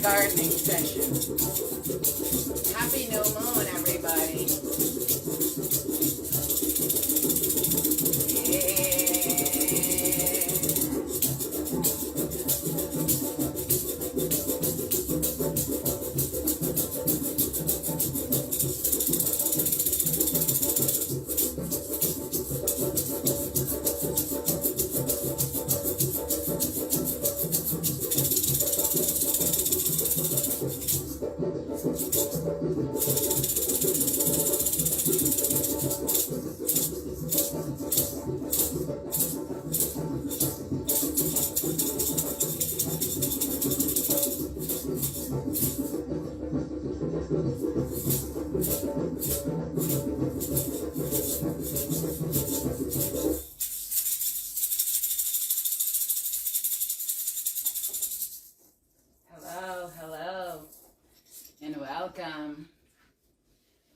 gardening session. Happy new moon, everybody.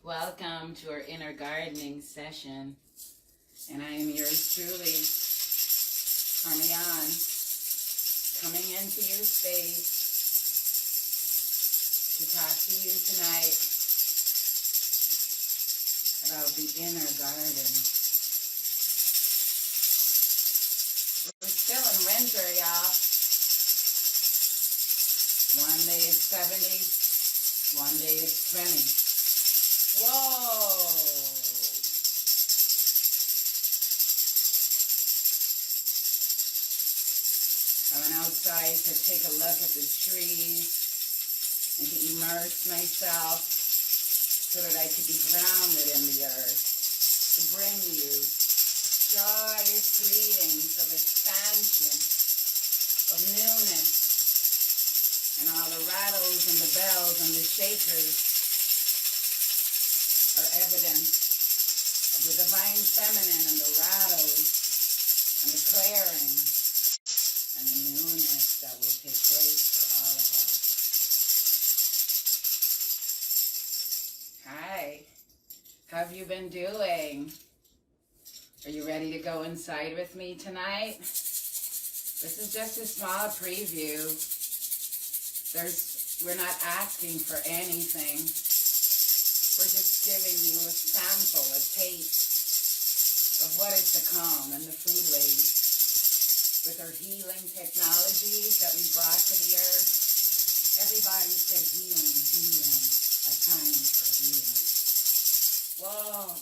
Welcome to our inner gardening session, and I am yours truly, Parmesan, coming into your space to talk to you tonight about the inner garden. We're still in winter, y'all. One day it's 70, one day it's 20. Whoa! I went outside to take a look at the trees and to immerse myself so that I could be grounded in the earth, to bring you joyous greetings of expansion, of newness, and all the rattles and the bells and the shakers are evidence of the divine feminine and the rattles and the clearing and the newness that will take place for all of us. Hi, how have you been doing? Are you ready to go inside with me tonight? This is just a small preview. We're not asking for anything. We're just giving you a sample, a taste of what is to come in the foodways with our healing technologies that we brought to the earth. Everybody said healing, healing, a time for healing. Whoa,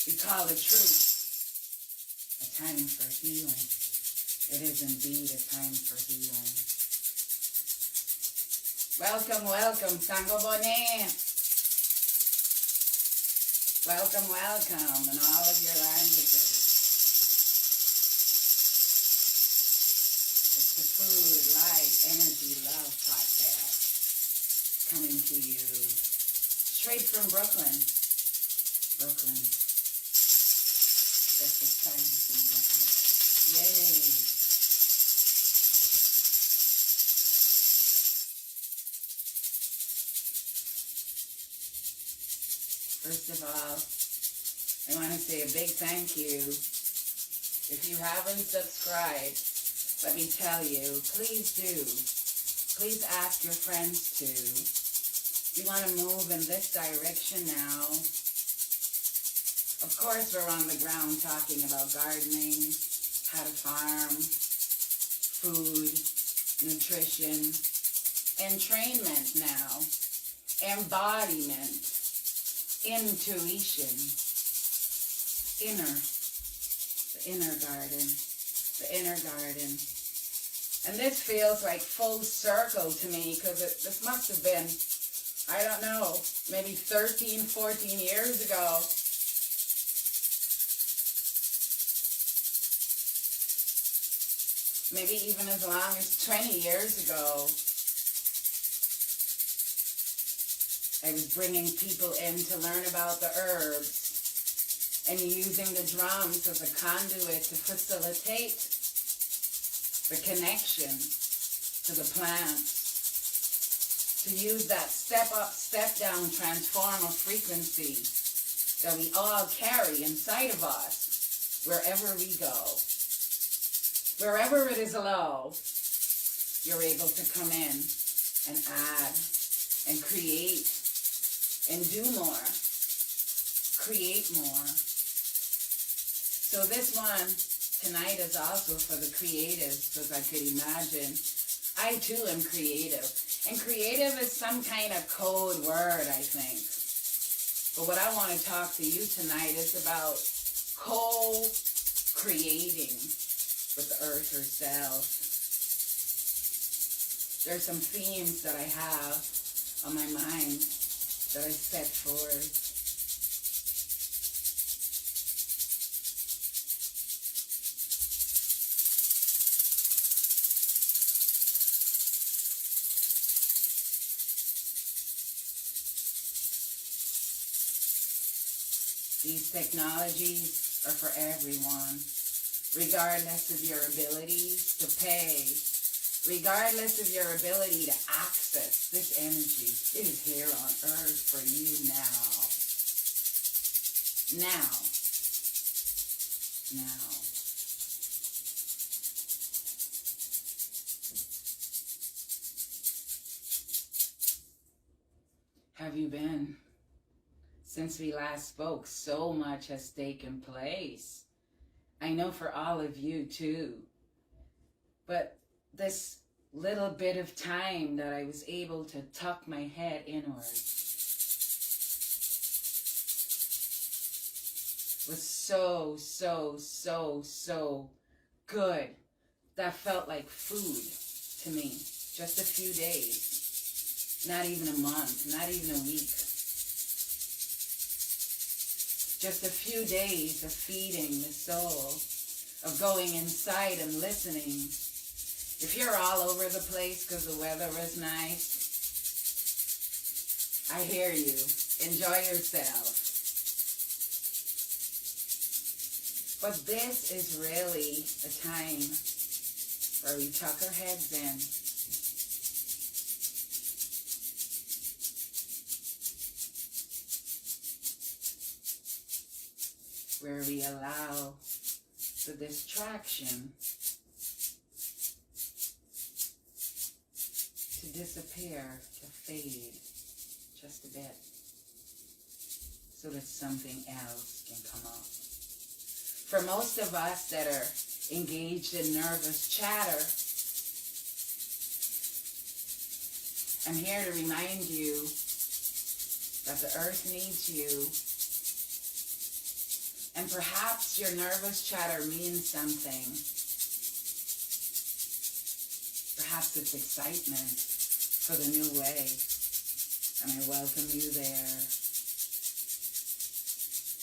we call it truth, a time for healing. It is indeed a time for healing. Welcome, welcome, Sango Bonet. Welcome, welcome in all of your languages. It's the Food, Light, Energy, Love podcast coming to you straight from Brooklyn. Brooklyn. That's exciting from Brooklyn. Yay. First of all, I want to say a big thank you. If you haven't subscribed, let me tell you, please do. Please ask your friends to. We want to move in this direction now. Of course, we're on the ground talking about gardening, how to farm, food, nutrition, entrainment now, embodiment, intuition, the inner garden. And this feels like full circle to me because this must have been, I don't know, maybe 13, 14 years ago. Maybe even as long as 20 years ago. I was bringing people in to learn about the herbs and using the drums as a conduit to facilitate the connection to the plants, to use that step up, step down transformer frequency that we all carry inside of us wherever we go. Wherever it is low, you're able to come in and add and create and do more. Create more. So this one tonight is also for the creatives, because I could imagine I too am creative. And creative is some kind of code word, I think. But what I want to talk to you tonight is about co-creating with the earth herself. There's some themes that I have on my mind that I set forward. These technologies are for everyone, regardless of your abilities to pay, regardless of your ability to access this energy. It is here on earth for you now. Now. Have you been? Since we last spoke, so much has taken place. I know for all of you too. But this little bit of time that I was able to tuck my head inward was so good. That felt like food to me. Just a few days. Not even a month, not even a week. Just a few days of feeding the soul, of going inside and listening. If you're all over the place because the weather is nice, I hear you. Enjoy yourself. But this is really a time where we tuck our heads in. Where we allow the distraction to disappear, to fade just a bit, so that something else can come up. For most of us that are engaged in nervous chatter, I'm here to remind you that the earth needs you. And perhaps your nervous chatter means something. Perhaps it's excitement for the new way. And I welcome you there.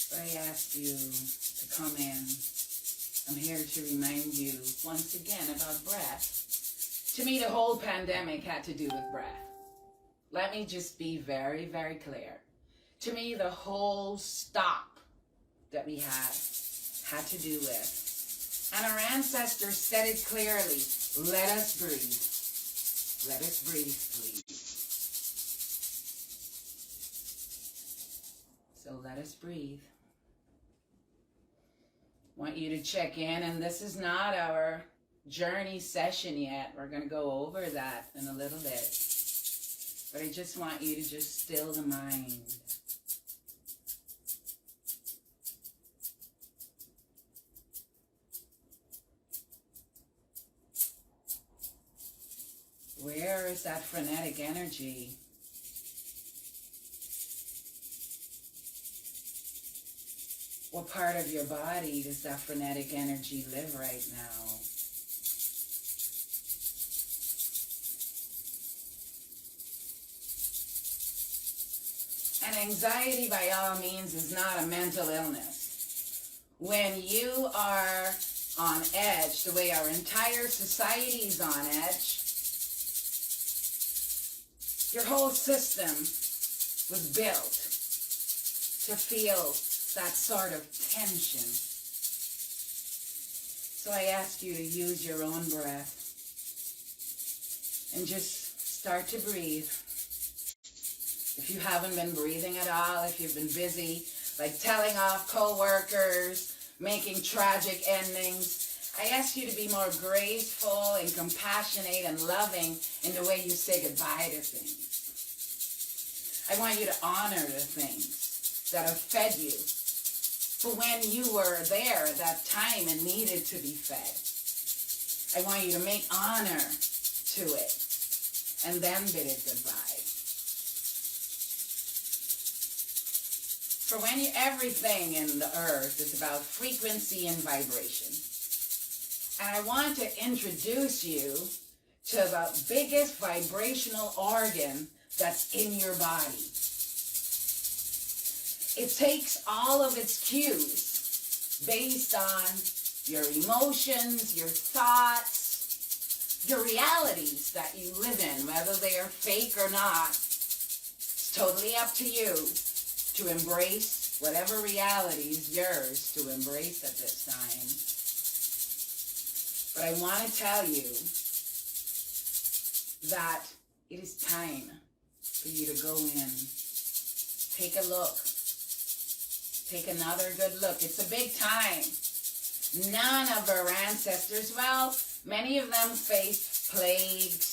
But I ask you to come in. I'm here to remind you once again about breath. To me, the whole pandemic had to do with breath. Let me just be very, very clear. To me, the whole stop that we had to do with. And our ancestors said it clearly. Let us breathe. Let us breathe, please. So let us breathe. Want you to check in, and this is not our journey session yet. We're going to go over that in a little bit. But I just want you to just still the mind. Where is that frenetic energy? What part of your body does that frenetic energy live right now? And anxiety, by all means, is not a mental illness. When you are on edge, the way our entire society is on edge, your whole system was built to feel that sort of tension. So I ask you to use your own breath and just start to breathe. If you haven't been breathing at all, if you've been busy, like telling off co-workers, making tragic endings, I ask you to be more graceful and compassionate and loving in the way you say goodbye to things. I want you to honor the things that have fed you for when you were there at that time and needed to be fed. I want you to make honor to it and then bid it goodbye. For when everything in the earth is about frequency and vibration. And I want to introduce you to the biggest vibrational organ that's in your body. It takes all of its cues based on your emotions, your thoughts, your realities that you live in, whether they are fake or not. It's totally up to you to embrace whatever reality is yours to embrace at this time. But I want to tell you that it is time for you to go in. Take a look. Take another good look. It's a big time. None of our ancestors, well, many of them faced plagues,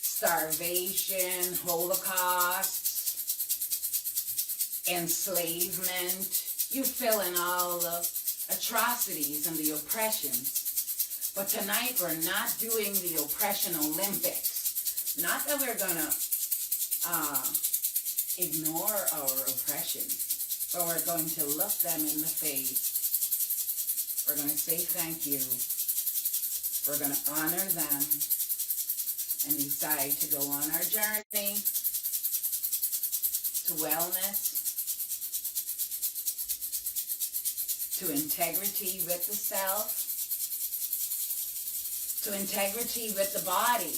starvation, holocausts, enslavement. You fill in all the atrocities and the oppressions. But tonight we're not doing the oppression Olympics. Not that we're going to ignore our oppression, but we're going to look them in the face. We're going to say thank you. We're going to honor them and decide to go on our journey to wellness, to integrity with the self, to integrity with the body.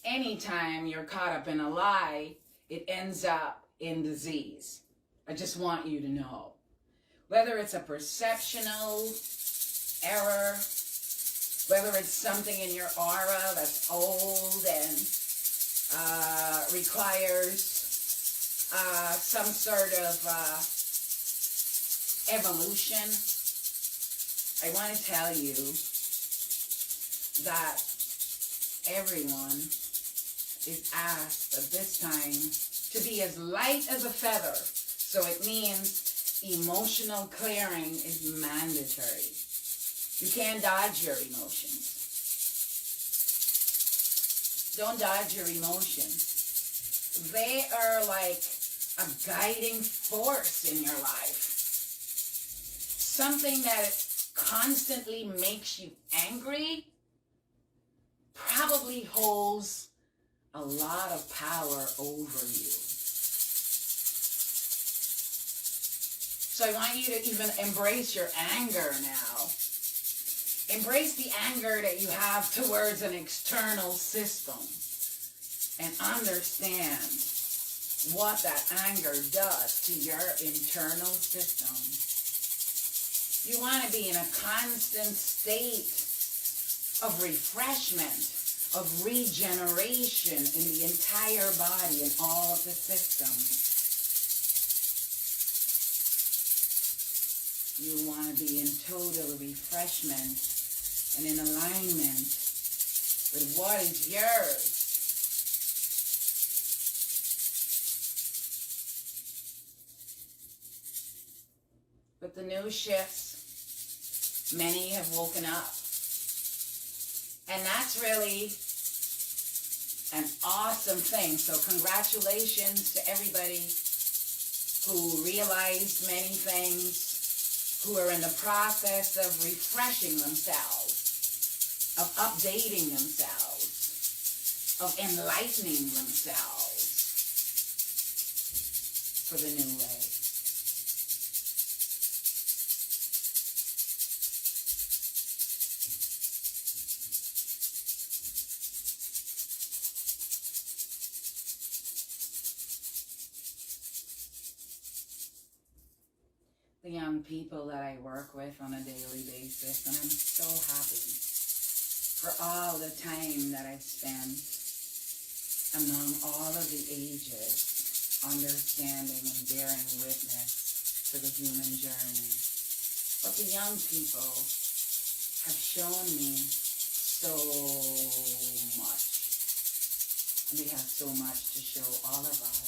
Anytime you're caught up in a lie, it ends up in disease. I just want you to know. Whether it's a perceptional error, whether it's something in your aura that's old and requires some sort of evolution, I want to tell you that everyone is asked at this time to be as light as a feather. So it means emotional clearing is mandatory. You can't dodge your emotions. Don't dodge your emotions. They are like a guiding force in your life. Something that constantly makes you angry probably holds a lot of power over you. So I want you to even embrace your anger now. Embrace the anger that you have towards an external system and understand what that anger does to your internal system. You want to be in a constant state of refreshment, of regeneration in the entire body and all of the systems. You want to be in total refreshment and in alignment with what is yours. With the new shifts, many have woken up. And that's really an awesome thing. So congratulations to everybody who realized many things, who are in the process of refreshing themselves, of updating themselves, of enlightening themselves for the new way. The young people that I work with on a daily basis, and I'm so happy for all the time that I've spent among all of the ages, understanding and bearing witness for the human journey. But the young people have shown me so much. And they have so much to show all of us.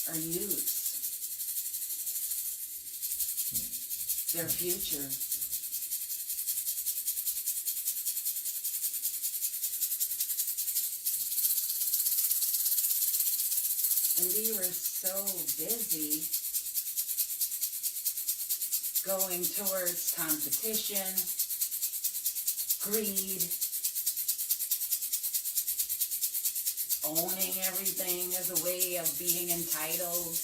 Our youth, their future. And we were so busy going towards competition, greed, owning everything as a way of being entitled.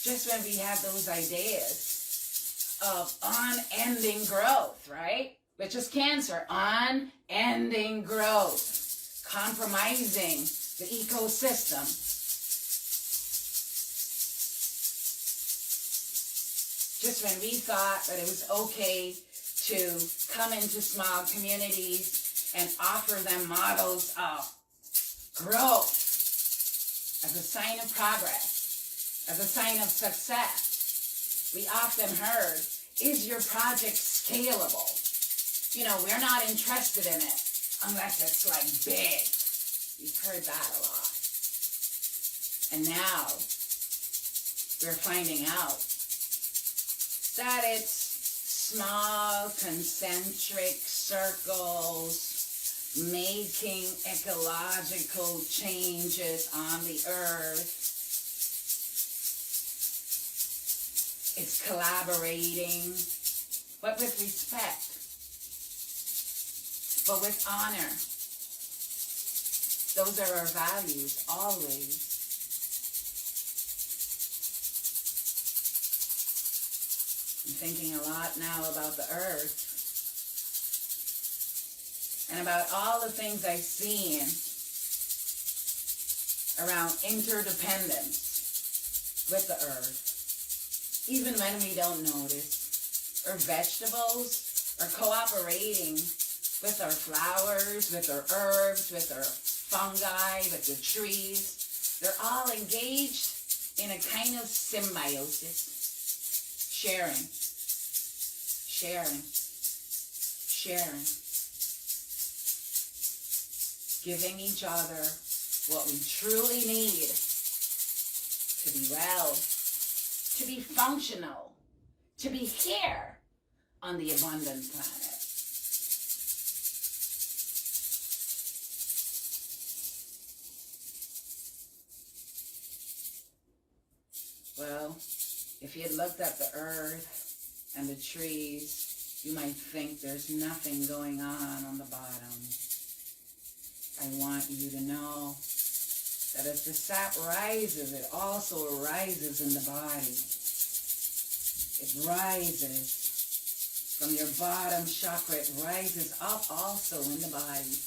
Just when we had those ideas of unending growth, right? Which is Cancer, unending growth. Compromising the ecosystem. Just when we thought that it was okay to come into small communities and offer them models of growth as a sign of progress, as a sign of success, we often heard, is your project scalable? You know, we're not interested in it unless it's like big. We've heard that a lot. And now we're finding out that it's small concentric circles making ecological changes on the earth. It's collaborating, but with respect. But with honor. Those are our values, always. I'm thinking a lot now about the earth. And about all the things I've seen around interdependence with the earth. Even when we don't notice. Or vegetables are cooperating with our flowers, with our herbs, with our fungi, with the trees. They're all engaged in a kind of symbiosis. Sharing, sharing, sharing. Giving each other what we truly need to be well, to be functional, to be here on the abundant planet. Well, if you had looked at the earth and the trees, you might think there's nothing going on the bottom. I want you to know that as the sap rises, it also rises in the body. It rises from your bottom chakra. It rises up also in the body.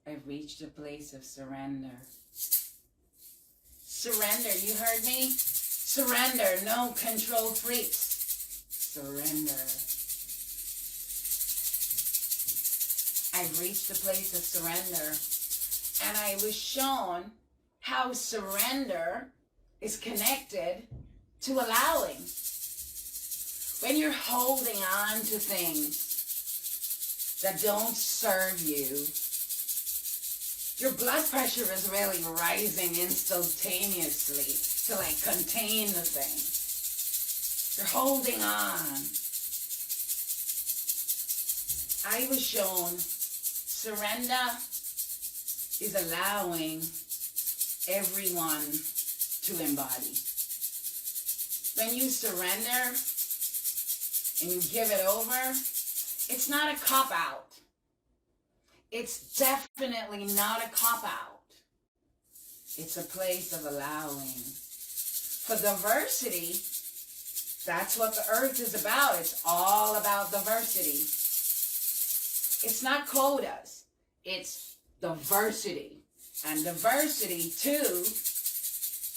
I've reached a place of surrender. Surrender, you heard me? Surrender, no control freaks. Surrender. I've reached a place of surrender, and I was shown how surrender is connected to allowing. When you're holding on to things that don't serve you, your blood pressure is really rising instantaneously to like contain the thing. You're holding on. I was shown surrender is allowing everyone to embody. When you surrender and you give it over, it's not a cop-out. It's definitely not a cop-out. It's a place of allowing. For diversity, that's what the earth is about. It's all about diversity. It's not quotas. It's diversity. And diversity, too,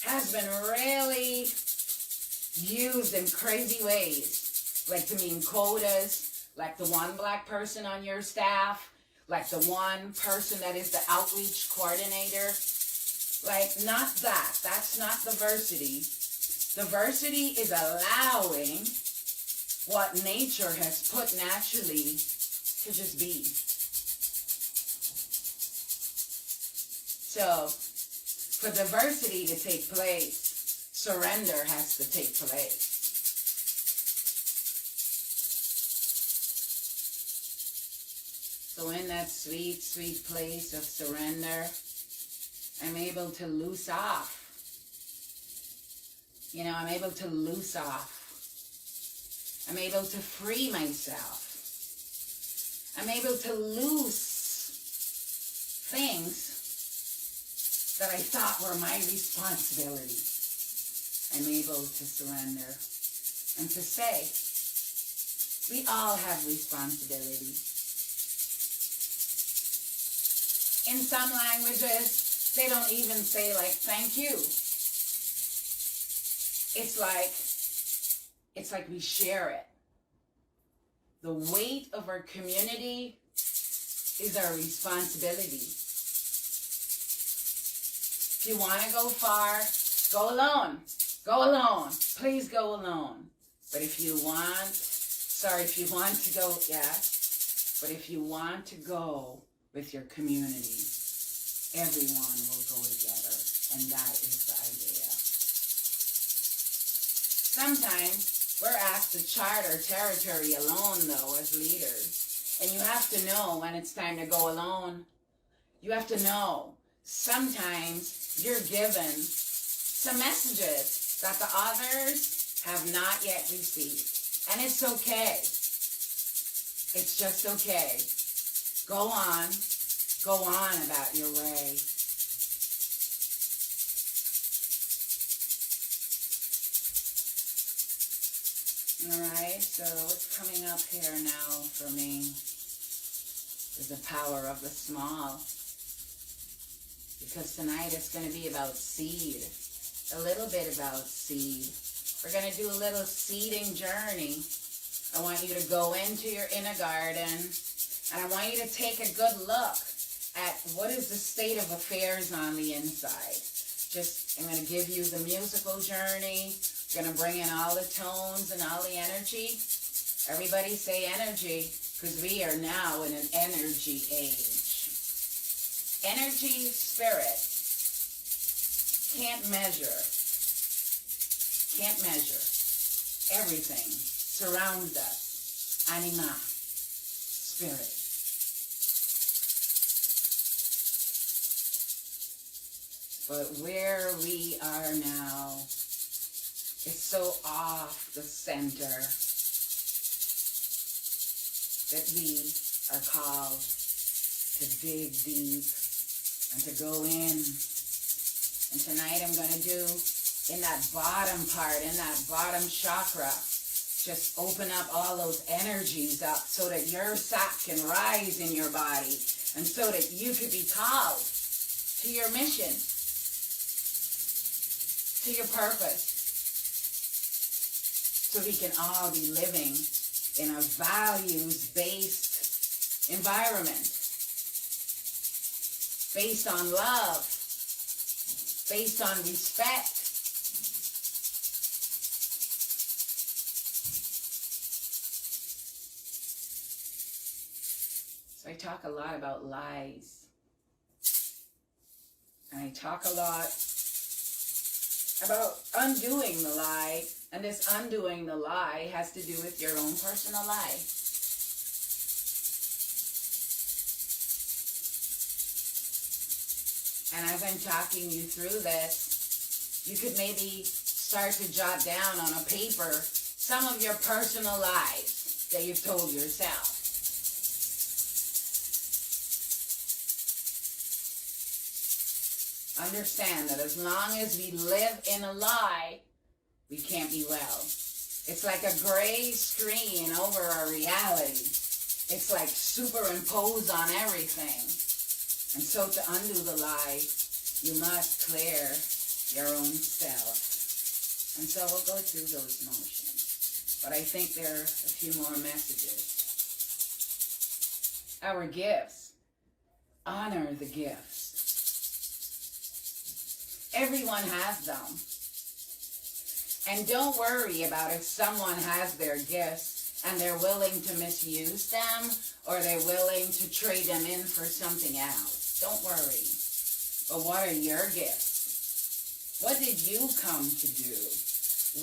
has been really used in crazy ways. Like to mean quotas, like the one black person on your staff, like the one person that is the outreach coordinator. Like, not that. That's not diversity. Diversity is allowing what nature has put naturally to just be. So, for diversity to take place, surrender has to take place. So in that sweet, sweet place of surrender, I'm able to loose off. You know, I'm able to loose off. I'm able to free myself. I'm able to loose things that I thought were my responsibility. I'm able to surrender and to say, we all have responsibility. In some languages, they don't even say like, thank you. It's like we share it. The weight of our community is our responsibility. If you want to go far, go alone. Go alone. Please go alone. But if you want to go, but if you want to go with your community, everyone will go together. And that is the idea. Sometimes we're asked to chart our territory alone, though, as leaders. And you have to know when it's time to go alone. You have to know. Sometimes you're given some messages that the others have not yet received. And it's okay. It's just okay. Go on about your way. Alright, so what's coming up here now for me is the power of the small. Because tonight it's going to be about seed. A little bit about seed. We're going to do a little seeding journey. I want you to go into your inner garden. And I want you to take a good look at what is the state of affairs on the inside. I'm going to give you the musical journey. I'm going to bring in all the tones and all the energy. Everybody say energy, because we are now in an energy age. Energy, spirit, can't measure. Can't measure. Everything surrounds us. Anima, spirit. But where we are now is so off the center that we are called to dig deep and to go in. And tonight I'm going to do in that bottom part, in that bottom chakra, just open up all those energies up so that your sap can rise in your body and so that you could be called to your mission, to your purpose, so we can all be living in a values-based environment, based on love, based on respect. So I talk a lot about lies. And I talk a lot about undoing the lie. And this undoing the lie has to do with your own personal life. And as I'm talking you through this, you could maybe start to jot down on a paper some of your personal lies that you've told yourself. Understand that as long as we live in a lie, we can't be well. It's like a gray screen over our reality. It's like superimposed on everything. And so to undo the lie, you must clear your own self. And so we'll go through those motions. But I think there are a few more messages. Our gifts. Honor the gifts. Everyone has them. And don't worry about if someone has their gifts and they're willing to misuse them or they're willing to trade them in for something else. Don't worry. But what are your gifts? What did you come to do?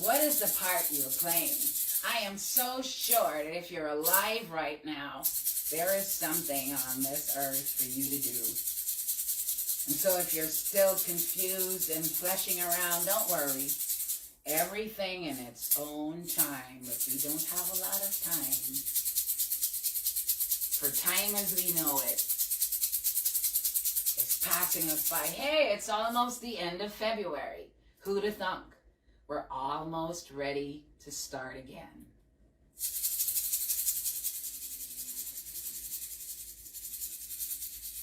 What is the part you're playing? I am so sure that if you're alive right now, there is something on this earth for you to do. And so if you're still confused and fleshing around, don't worry. Everything in its own time, but we don't have a lot of time. For time as we know it is passing us by. Hey, it's almost the end of February. Who'd have thunk? We're almost ready to start again.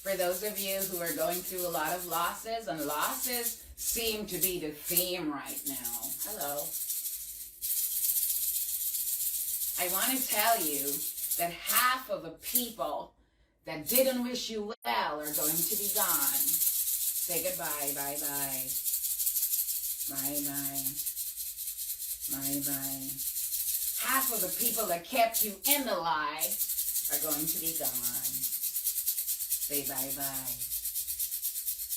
For those of you who are going through a lot of losses, and losses seem to be the theme right now. Hello. I want to tell you that half of the people that didn't wish you well are going to be gone. Say goodbye, bye-bye. Bye-bye. Bye-bye. Half of the people that kept you in the lie are going to be gone. Say bye-bye.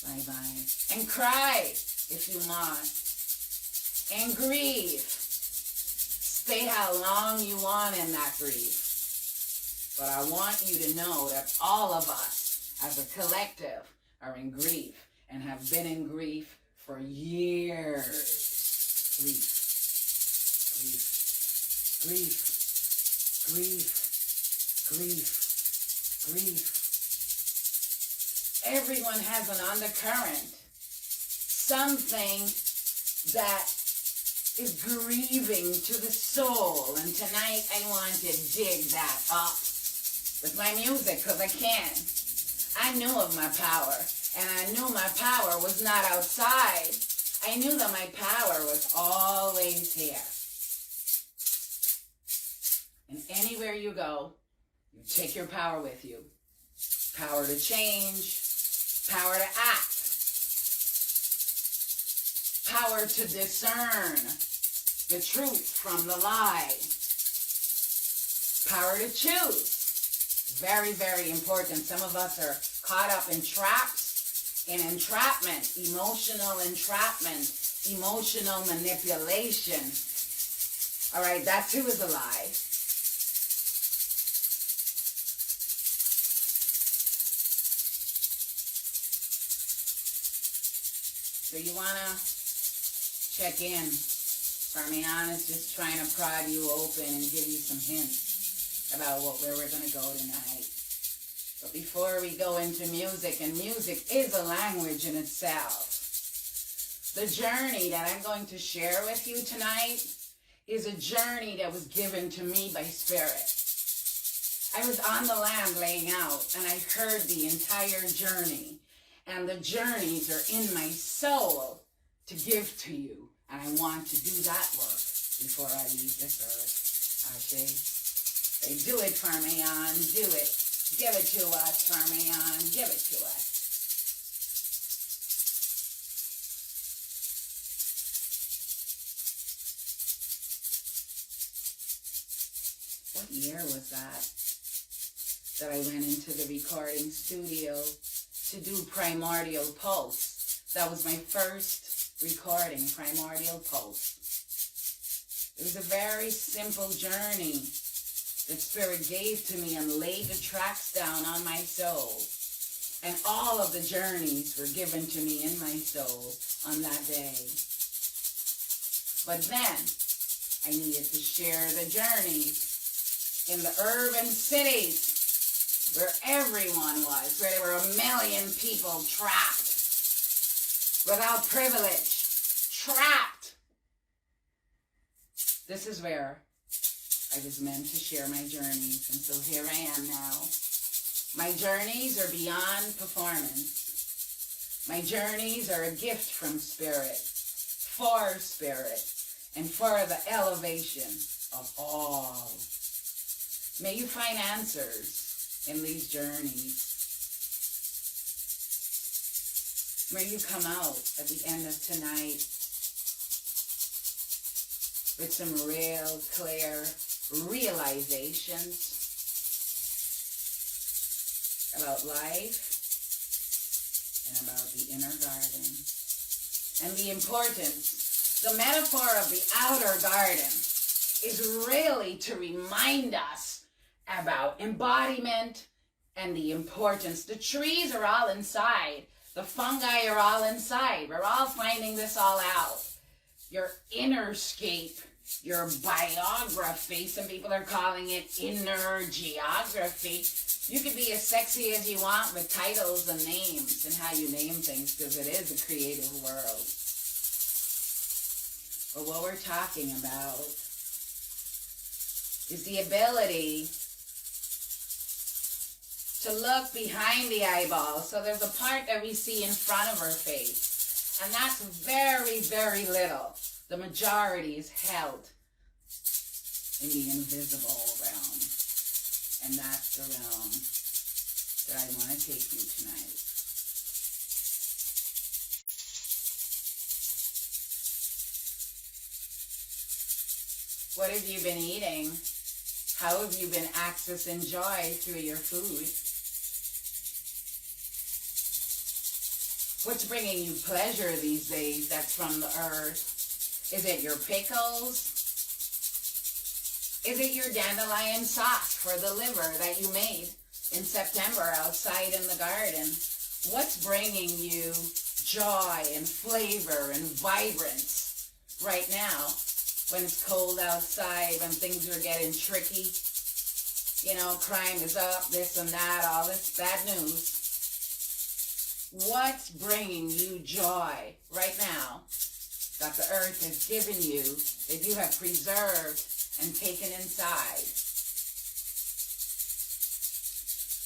Bye-bye. And cry if you must. And grieve. Stay how long you want in that grief. But I want you to know that all of us, as a collective, are in grief and have been in grief for years. Grief. Grief. Grief. Grief. Grief. Grief. Everyone has an undercurrent. Something that is grieving to the soul. And tonight I want to dig that up with my music because I can. I knew of my power. And I knew my power was not outside. I knew that my power was always here. And anywhere you go, you take your power with you. Power to change. Power to act. Power to discern the truth from the lie. Power to choose. Very, very important. Some of us are caught up in traps, in entrapment, emotional entrapment, emotional manipulation. All right, that too is a lie. So you want to check in. Parmesan is just trying to prod you open and give you some hints about where we're going to go tonight. But before we go into music, and music is a language in itself, the journey that I'm going to share with you tonight is a journey that was given to me by Spirit. I was on the land laying out, and I heard the entire journey. And the journeys are in my soul to give to you. And I want to do that work before I leave this earth. Ashe. Say, do it, Parmesan. Do it. Give it to us, Parmesan. Give it to us. What year was that I went into the recording studio to do Primordial Pulse? That was my first recording, Primordial Pulse. It was a very simple journey that Spirit gave to me and laid the tracks down on my soul. And all of the journeys were given to me in my soul on that day. But then, I needed to share the journeys in the urban cities where everyone was, where there were 1 million people trapped, without privilege, trapped. This is where I was meant to share my journeys, and so here I am now. My journeys are beyond performance. My journeys are a gift from Spirit, for Spirit, and for the elevation of all. May you find answers in these journeys. May you come out at the end of tonight with some real clear realizations about life and about the inner garden. And the importance, the metaphor of the outer garden is really to remind us about embodiment and the importance. The trees are all inside. The fungi are all inside. We're all finding this all out. Your inner scape, your biography, some people are calling it inner geography. You can be as sexy as you want with titles and names and how you name things, because it is a creative world. But what we're talking about is the ability to look behind the eyeball. So there's a part that we see in front of our face, and that's very, very little. The majority is held in the invisible realm, and that's the realm that I want to take you tonight. What have you been eating? How have you been accessing joy through your food? What's bringing you pleasure these days that's from the earth? Is it your pickles? Is it your dandelion sauce for the liver that you made in September outside in the garden? What's bringing you joy and flavor and vibrance right now when it's cold outside, when things are getting tricky? You know, crime is up, this and that, all this bad news. What's bringing you joy right now that the earth has given you, that you have preserved and taken inside?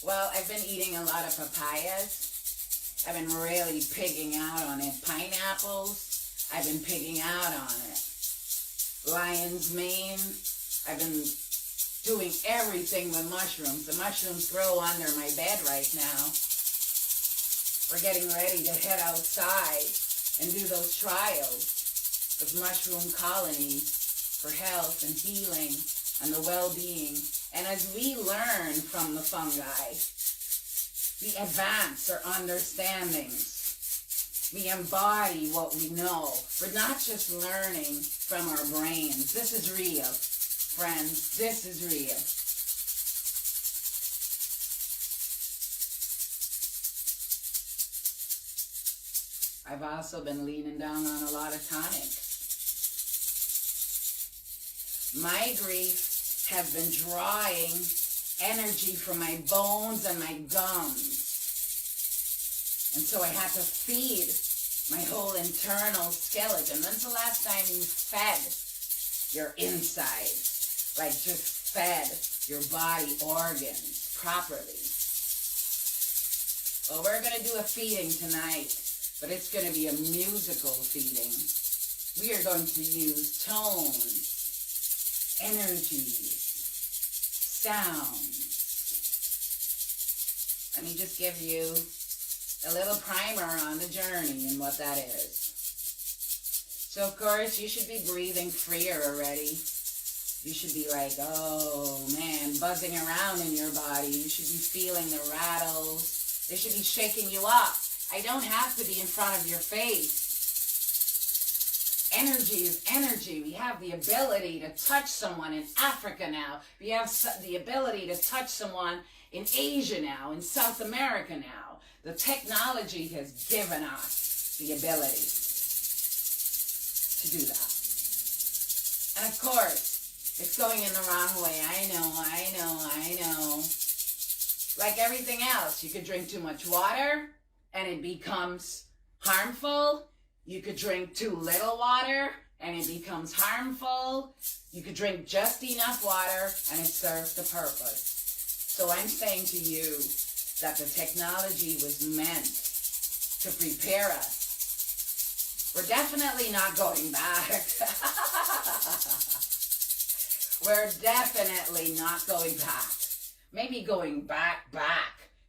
Well, I've been eating a lot of papayas. I've been really pigging out on it. Pineapples, I've been pigging out on it. Lion's mane, I've been doing everything with mushrooms. The mushrooms grow under my bed right now. We're getting ready to head outside and do those trials of mushroom colonies for health and healing and the well-being. And as we learn from the fungi, we advance our understandings. We embody what we know. We're not just learning from our brains. This is real, friends. This is real. I've also been leaning down on a lot of tonic. My grief has been drawing energy from my bones and my gums. And so I had to feed my whole internal skeleton. When's the last time you fed your insides? Like just fed your body organs properly? Well, we're going to do a feeding tonight, but it's going to be a musical feeding. We are going to use tones, energies, sounds. Let me just give you a little primer on the journey and what that is. So, of course, you should be breathing freer already. You should be like, oh, man, buzzing around in your body. You should be feeling the rattles. They should be shaking you up. I don't have to be in front of your face. Energy is energy. We have the ability to touch someone in Africa now. We have the ability to touch someone in Asia now, in South America now. The technology has given us the ability to do that. And of course, it's going in the wrong way. I know. Like everything else, you could drink too much water and it becomes harmful. You could drink too little water and it becomes harmful. You could drink just enough water and it serves the purpose. So I'm saying to you, that the technology was meant to prepare us. We're definitely not going back. We're definitely not going back. Maybe going back,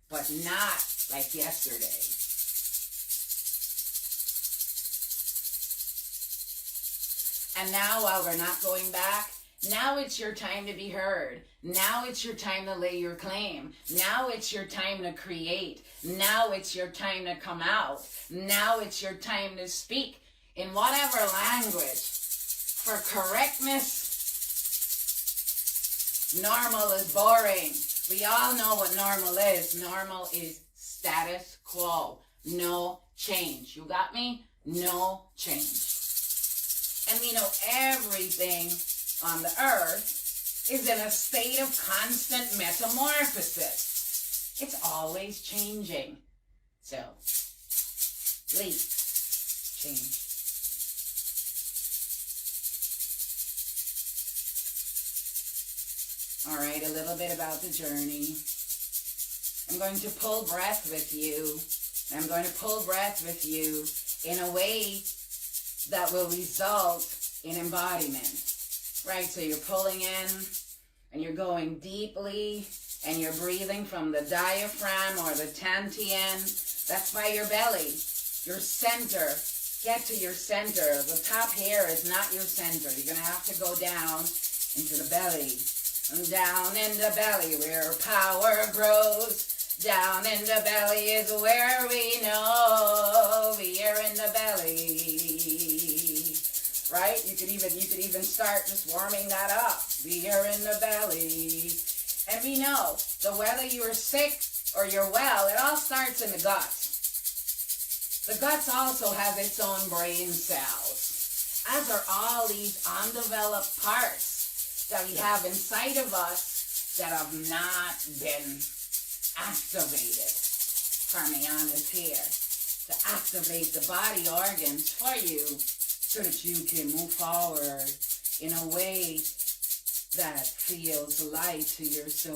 but not like yesterday. And now, while we're not going back, now it's your time to be heard. Now it's your time to lay your claim. Now it's your time to create. Now it's your time to come out. Now it's your time to speak in whatever language. For correctness, normal is boring. We all know what normal is. Normal is status quo. No change. You got me? No change. And we know everything on the earth is in a state of constant metamorphosis. It's always changing. So, please change. All right, a little bit about the journey. I'm going to pull breath with you. I'm going to pull breath with you in a way that will result in embodiment. Right, so you're pulling in and you're going deeply and you're breathing from the diaphragm or the dantian. That's by your belly, your center. Get to your center. The top here is not your center. You're going to have to go down into the belly. And down in the belly where power grows. Down in the belly is where we know we are in the belly. Right? You could even start just warming that up. We are in the belly. And we know that whether you are sick or you're well, it all starts in the gut. The guts also have its own brain cells, as are all these undeveloped parts that we have inside of us that have not been activated. Parmesan is here to activate the body organs for you so that you can move forward in a way that feels light to your soul.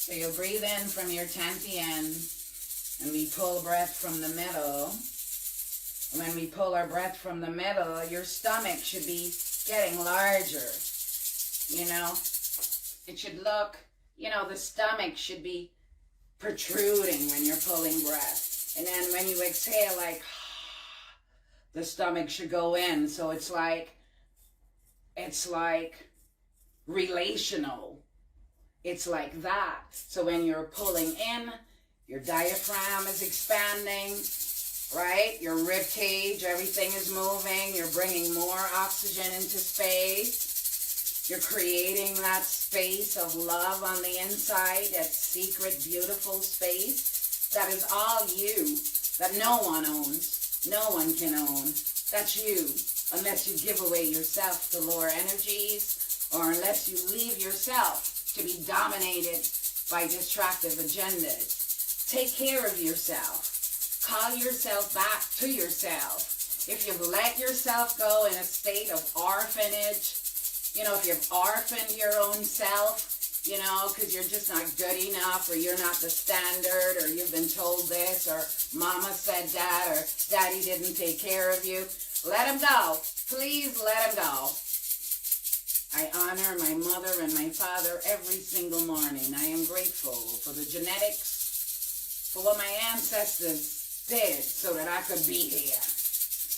So you breathe in from your dantian, and we pull breath from the middle. And when we pull our breath from the middle, your stomach should be getting larger. You know, it should look, you know, the stomach should be protruding when you're pulling breath. And then when you exhale, like, the stomach should go in. So it's like relational. It's like that. So when you're pulling in, your diaphragm is expanding, right? Your rib cage, everything is moving. You're bringing more oxygen into space. You're creating that space of love on the inside, that secret, beautiful space that is all you, that no one owns, no one can own. That's you, unless you give away yourself to lower energies, or unless you leave yourself to be dominated by destructive agendas. Take care of yourself. Call yourself back to yourself. If you've let yourself go in a state of orphanage, you know, if you've orphaned your own self, you know, because you're just not good enough, or you're not the standard, or you've been told this, or mama said that, or daddy didn't take care of you, let him go. Please let him go. I honor my mother and my father every single morning. I am grateful for the genetics, for what my ancestors did so that I could be here.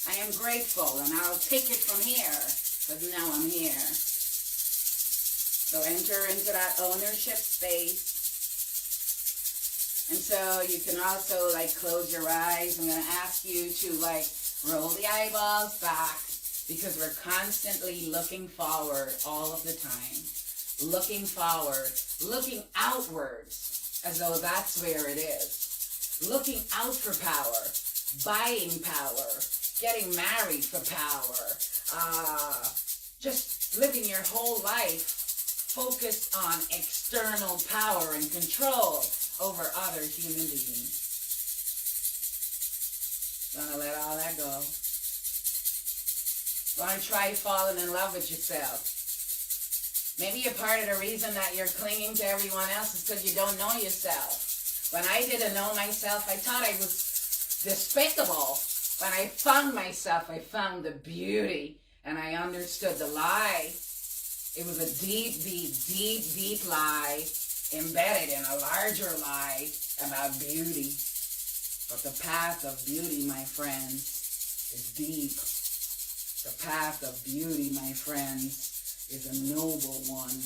I am grateful, and I'll take it from here, because now I'm here. So enter into that ownership space. And so you can also, like, close your eyes. I'm going to ask you to, like, roll the eyeballs back, because we're constantly looking forward all of the time. Looking forward, looking outwards, as though that's where it is. Looking out for power, buying power, getting married for power, just living your whole life focused on external power and control over other human beings. Gonna let all that go. Gonna try falling in love with yourself. Maybe a part of the reason that you're clinging to everyone else is because you don't know yourself. When I didn't know myself, I thought I was despicable. When I found myself, I found the beauty, and I understood the lie. It was a deep, deep, deep, deep lie embedded in a larger lie about beauty. But the path of beauty, my friends, is deep. The path of beauty, my friends, is a noble one.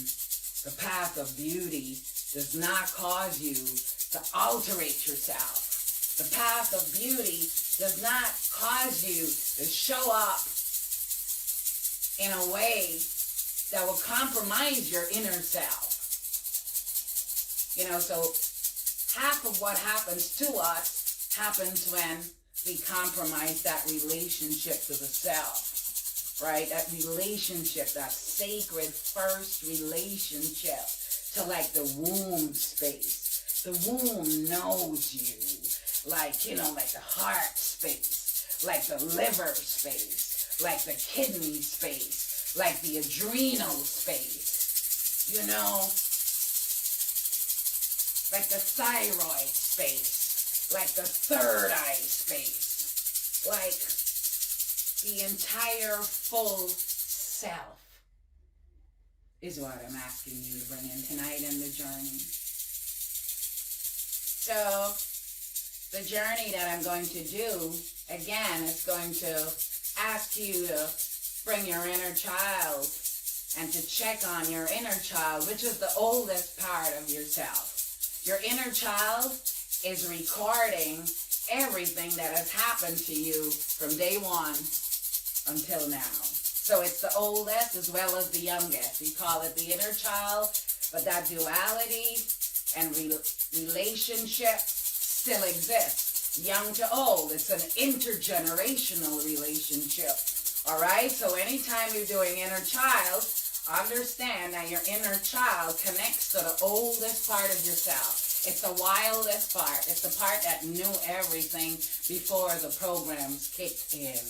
The path of beauty does not cause you to alterate yourself. The path of beauty does not cause you to show up in a way that will compromise your inner self. You know, so half of what happens to us happens when we compromise that relationship to the self, right? That relationship, that sacred first relationship to like the womb space. The womb knows you, like, you know, like the heart space, like the liver space, like the kidney space, like the adrenal space, you know, like the thyroid space, like the third eye space, like the entire full self is what I'm asking you to bring in tonight in the journey. So the journey that I'm going to do, again, is going to ask you to bring your inner child and to check on your inner child, which is the oldest part of yourself. Your inner child is recording everything that has happened to you from day one until now. So it's the oldest as well as the youngest. We call it the inner child, but that duality and relationship still exists. Young to old, it's an intergenerational relationship. All right, so anytime you're doing inner child, understand that your inner child connects to the oldest part of yourself. It's the wildest part. It's the part that knew everything before the programs kicked in.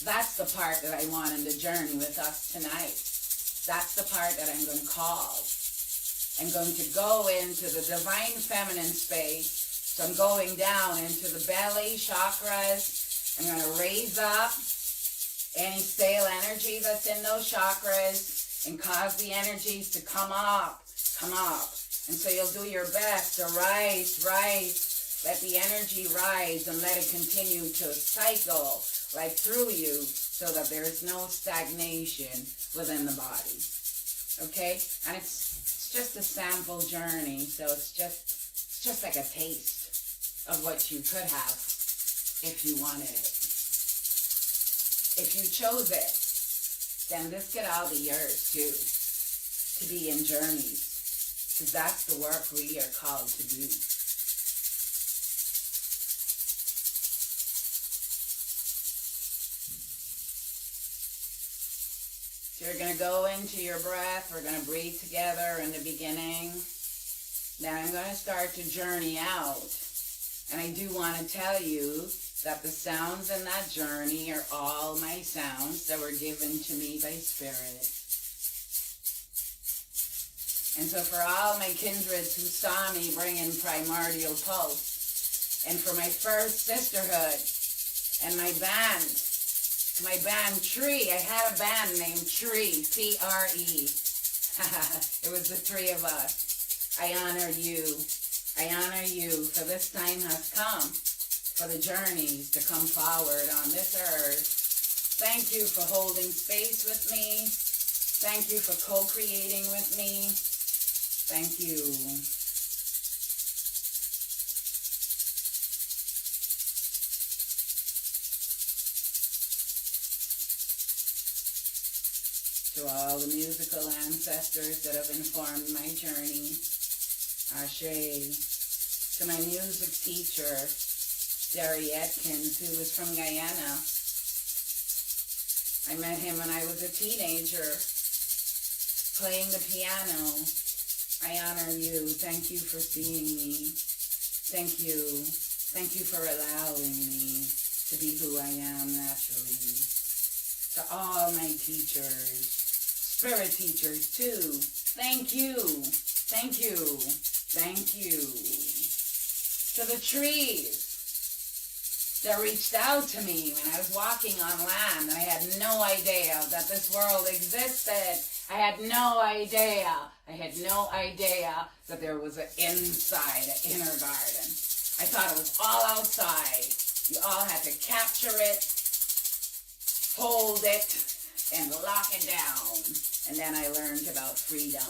That's the part that I want in the journey with us tonight. That's the part that I'm going to call. I'm going to go into the divine feminine space. So I'm going down into the belly chakras. I'm going to raise up any stale energy that's in those chakras and cause the energies to come up. And so you'll do your best to rise. Let the energy rise and let it continue to cycle like through you so that there is no stagnation within the body. Okay? And it's just a sample journey, so it's just like a taste of what you could have if you wanted it. If you chose it, then this could all be yours too, to be in journeys, because that's the work we are called to do. So you're going to go into your breath. We're going to breathe together in the beginning. Then I'm going to start to journey out. And I do want to tell you that the sounds in that journey are all my sounds that were given to me by Spirit. And so for all my kindreds who saw me bring in primordial pulse, and for my first sisterhood and my band Tree, I had a band named Tree, T-R-E. It was the three of us. I honor you. I honor you, for this time has come for the journeys to come forward on this earth. Thank you for holding space with me. Thank you for co-creating with me. Thank you. To all the musical ancestors that have informed my journey, Ashe. To my music teacher, Derry Atkins, who was from Guyana. I met him when I was a teenager, playing the piano. I honor you. Thank you for seeing me. Thank you Thank you for allowing me to be who I am naturally. To all my teachers, spirit teachers too, thank you, thank you, thank you. To the trees that reached out to me when I was walking on land and I had no idea that this world existed. I had no idea. I had no idea that there was an inside, an inner garden. I thought it was all outside. You all had to capture it, hold it, and lock it down. And then I learned about freedom.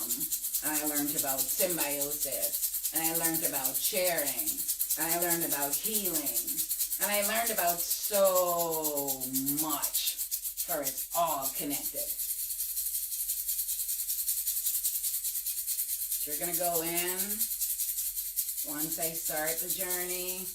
And I learned about symbiosis. And I learned about sharing. And I learned about healing. And I learned about so much, for it's all connected. You're going to go in. Once I start the journey,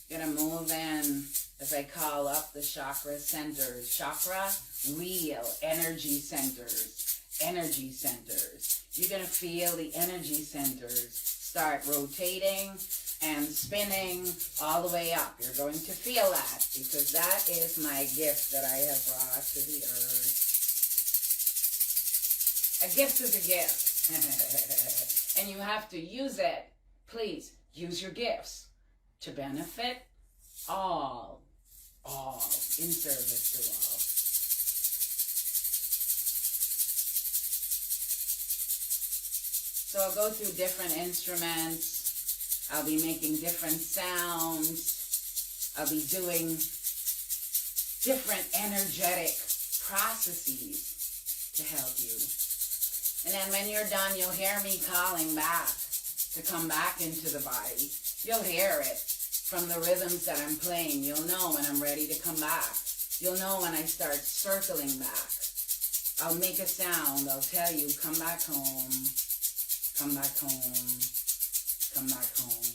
you're going to move in as I call up the chakra centers. Chakra, wheel, energy centers. Energy centers. You're going to feel the energy centers start rotating and spinning all the way up. You're going to feel that because that is my gift that I have brought to the earth. A gift is a gift. And you have to use it. Please use your gifts to benefit all, in service to all. So I'll go through different instruments. I'll be making different sounds. I'll be doing different energetic processes to help you. And then when you're done, you'll hear me calling back to come back into the body. You'll hear it from the rhythms that I'm playing. You'll know when I'm ready to come back. You'll know when I start circling back. I'll make a sound. I'll tell you, come back home. Come back home. Come back home.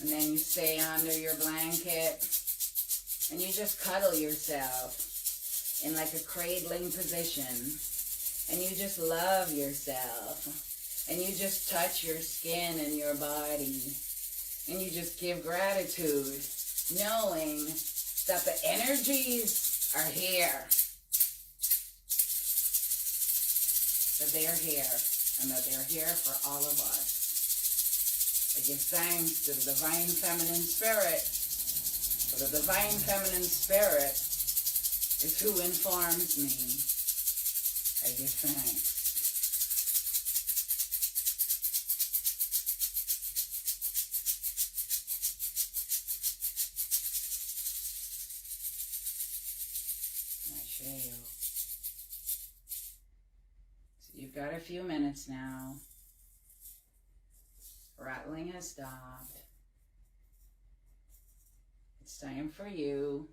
And then you stay under your blanket and you just cuddle yourself in like a cradling position. And you just love yourself. And you just touch your skin and your body. And you just give gratitude, knowing that the energies are here. That they are here. And that they're here for all of us. I give thanks to the Divine Feminine Spirit. For the Divine Feminine Spirit is who informs me. I give thanks. So you've got a few minutes now. Rattling has stopped. It's time for you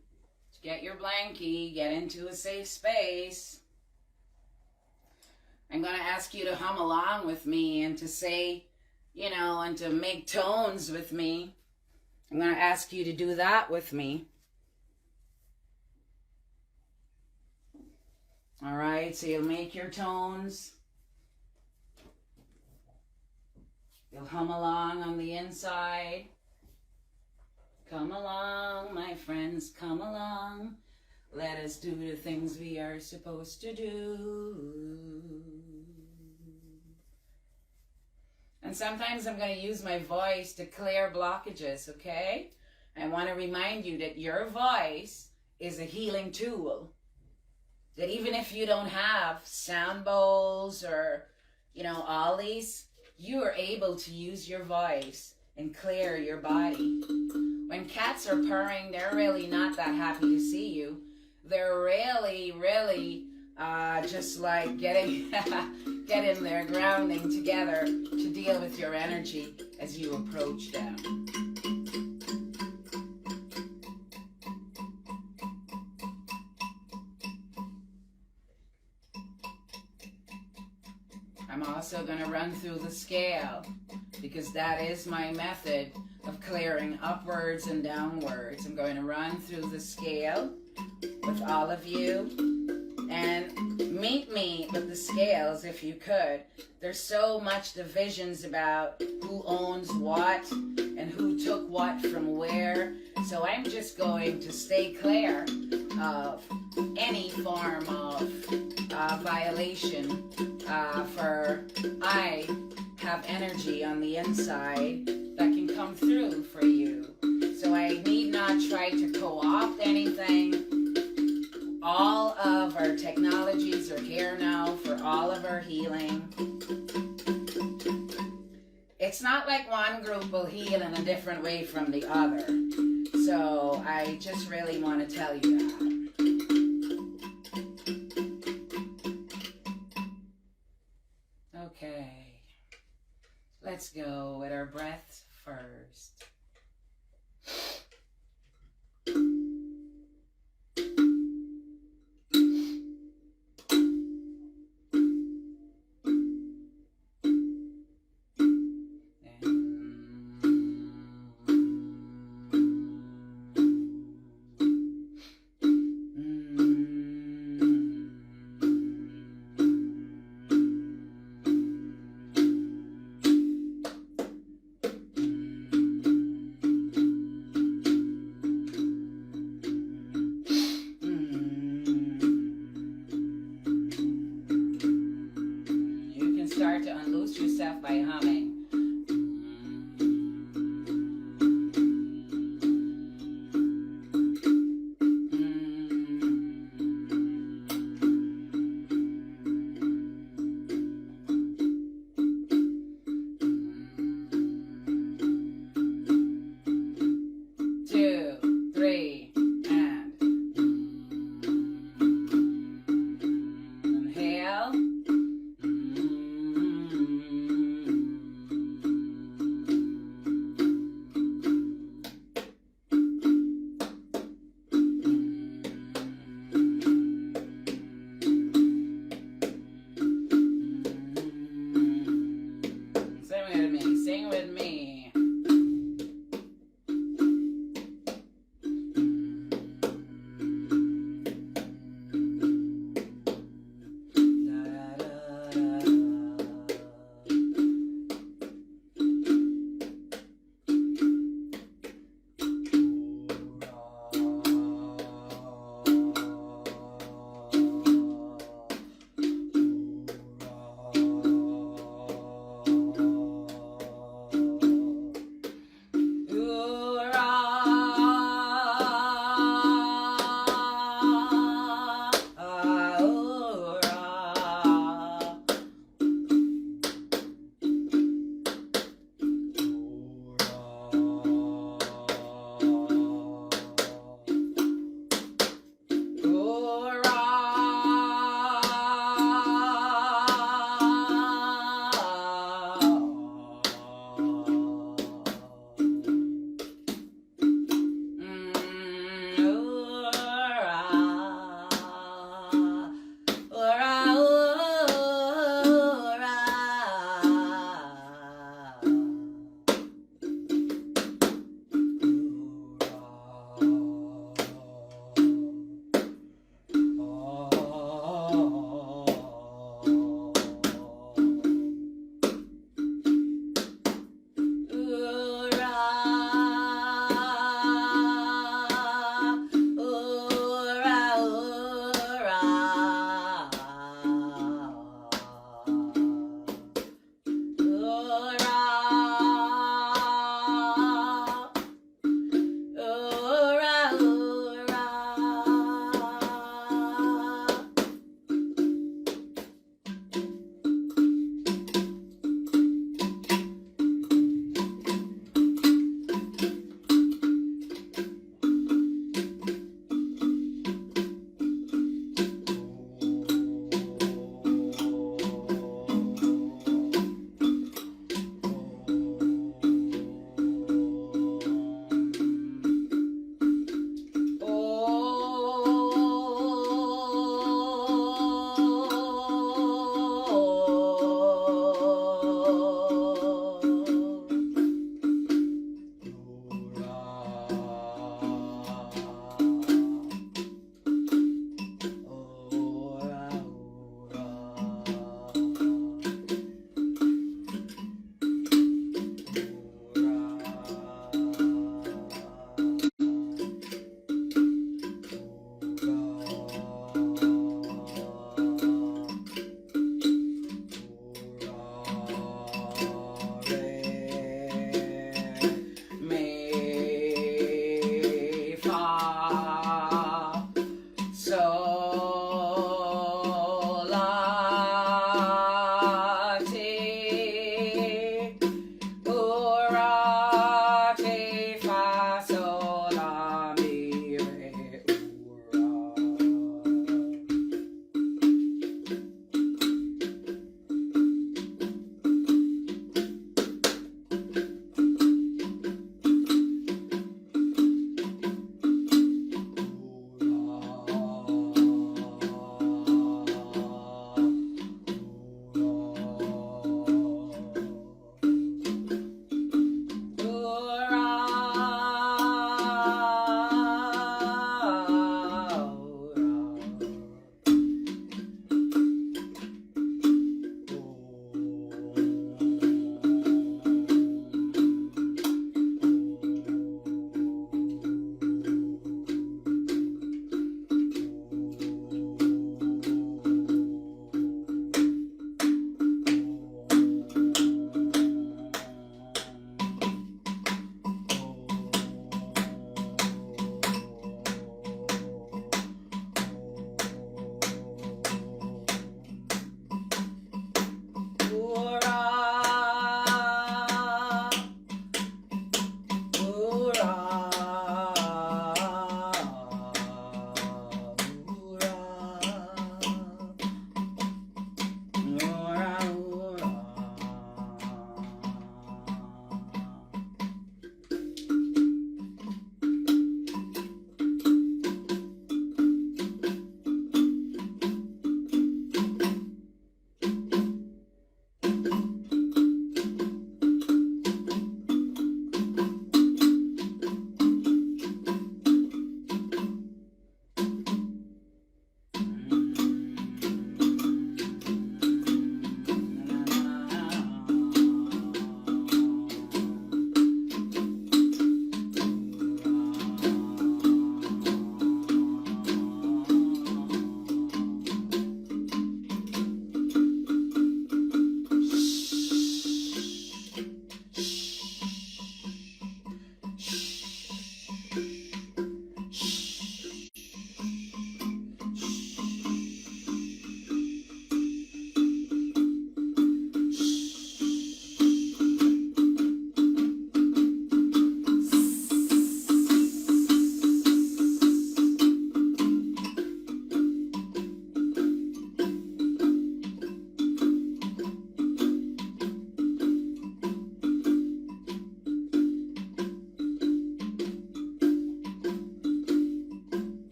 to get your blankie, get into a safe space. I'm going to ask you to hum along with me and to say, and to make tones with me. I'm going to ask you to do that with me. All right, so you'll make your tones. You'll hum along on the inside. Come along, my friends, come along. Let us do the things we are supposed to do. And sometimes I'm going to use my voice to clear blockages, okay? I want to remind you that your voice is a healing tool. That even if you don't have sound bowls or, all these, you are able to use your voice and clear your body. When cats are purring, they're really not that happy to see you. They're really, really just like getting their grounding together to deal with your energy as you approach them. I'm also going to run through the scale because that is my method of clearing upwards and downwards. I'm going to run through the scale with all of you And meet me with the scales if you could. There's so much divisions about who owns what and who took what from where. So I'm just going to stay clear of any form of violation, for I have energy on the inside that can come through for you. So I need not try to co-opt anything. All of our technologies are here now for all of our healing. It's not like one group will heal in a different way from the other. So I just really want to tell you that. Okay. Let's go with our breaths first. Start to unloose yourself by humming. Ura, che, fa, sol, la, mi, re, ura.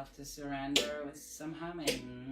yourself to surrender with some humming.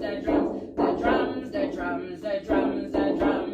the drums, the drums, the drums, the drums, the drums.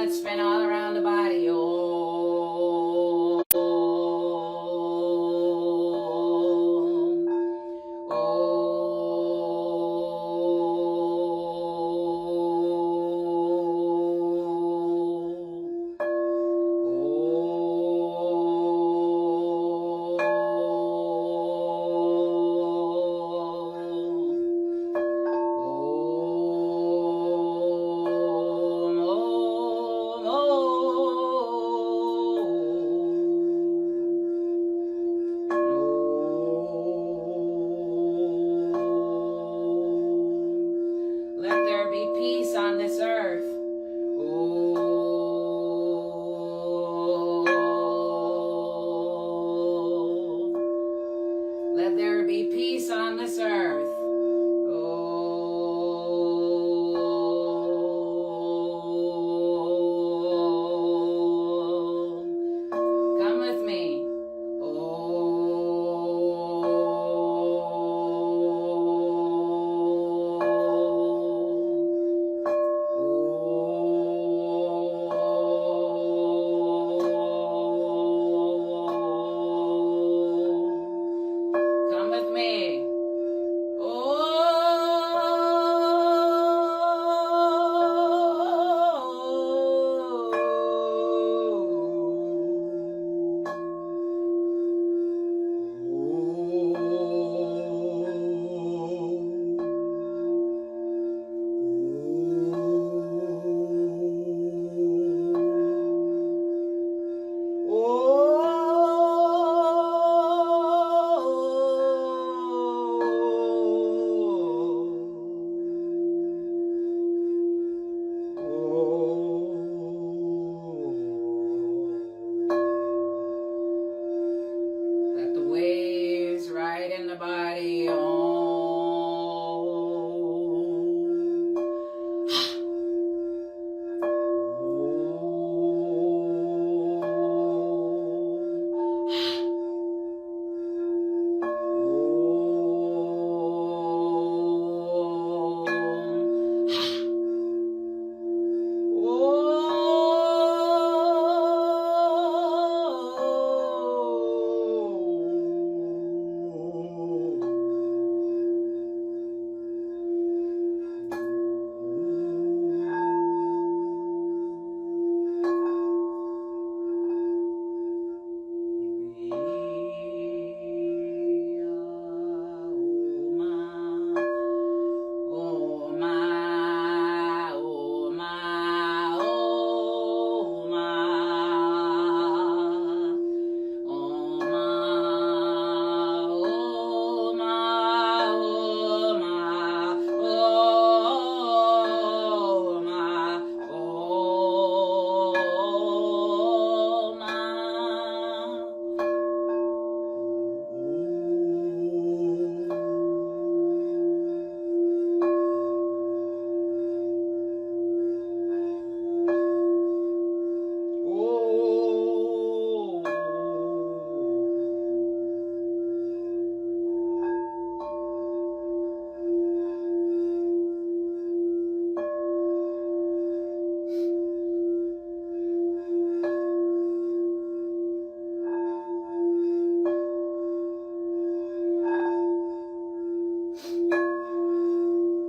it spin all around the body. Let there be peace on this earth. Let there be peace on this earth. Come with me. Come with me. Let the waves ride in the body.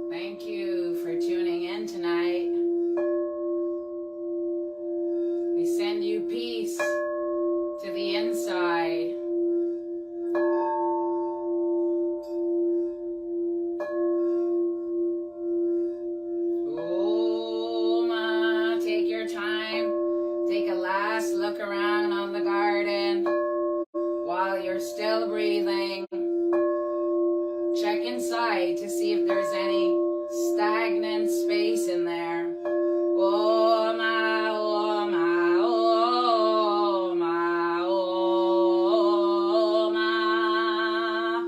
Thank you for tuning in tonight. We send you peace to the inside. Take your time. Take a last look around on the garden while you're still breathing. Check inside to see if there's any stagnant space in there. Oh my, oh my, oh my, oh my,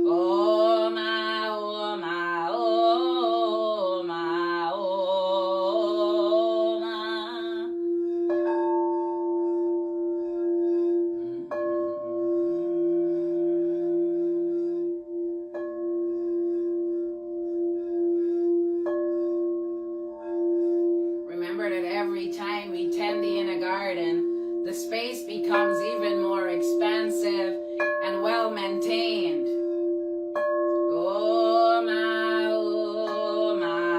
oh my, oh my, oh my, oh my. remember that every time we tend the inner garden, the space becomes even more expansive and well maintained. Oh my, oh my.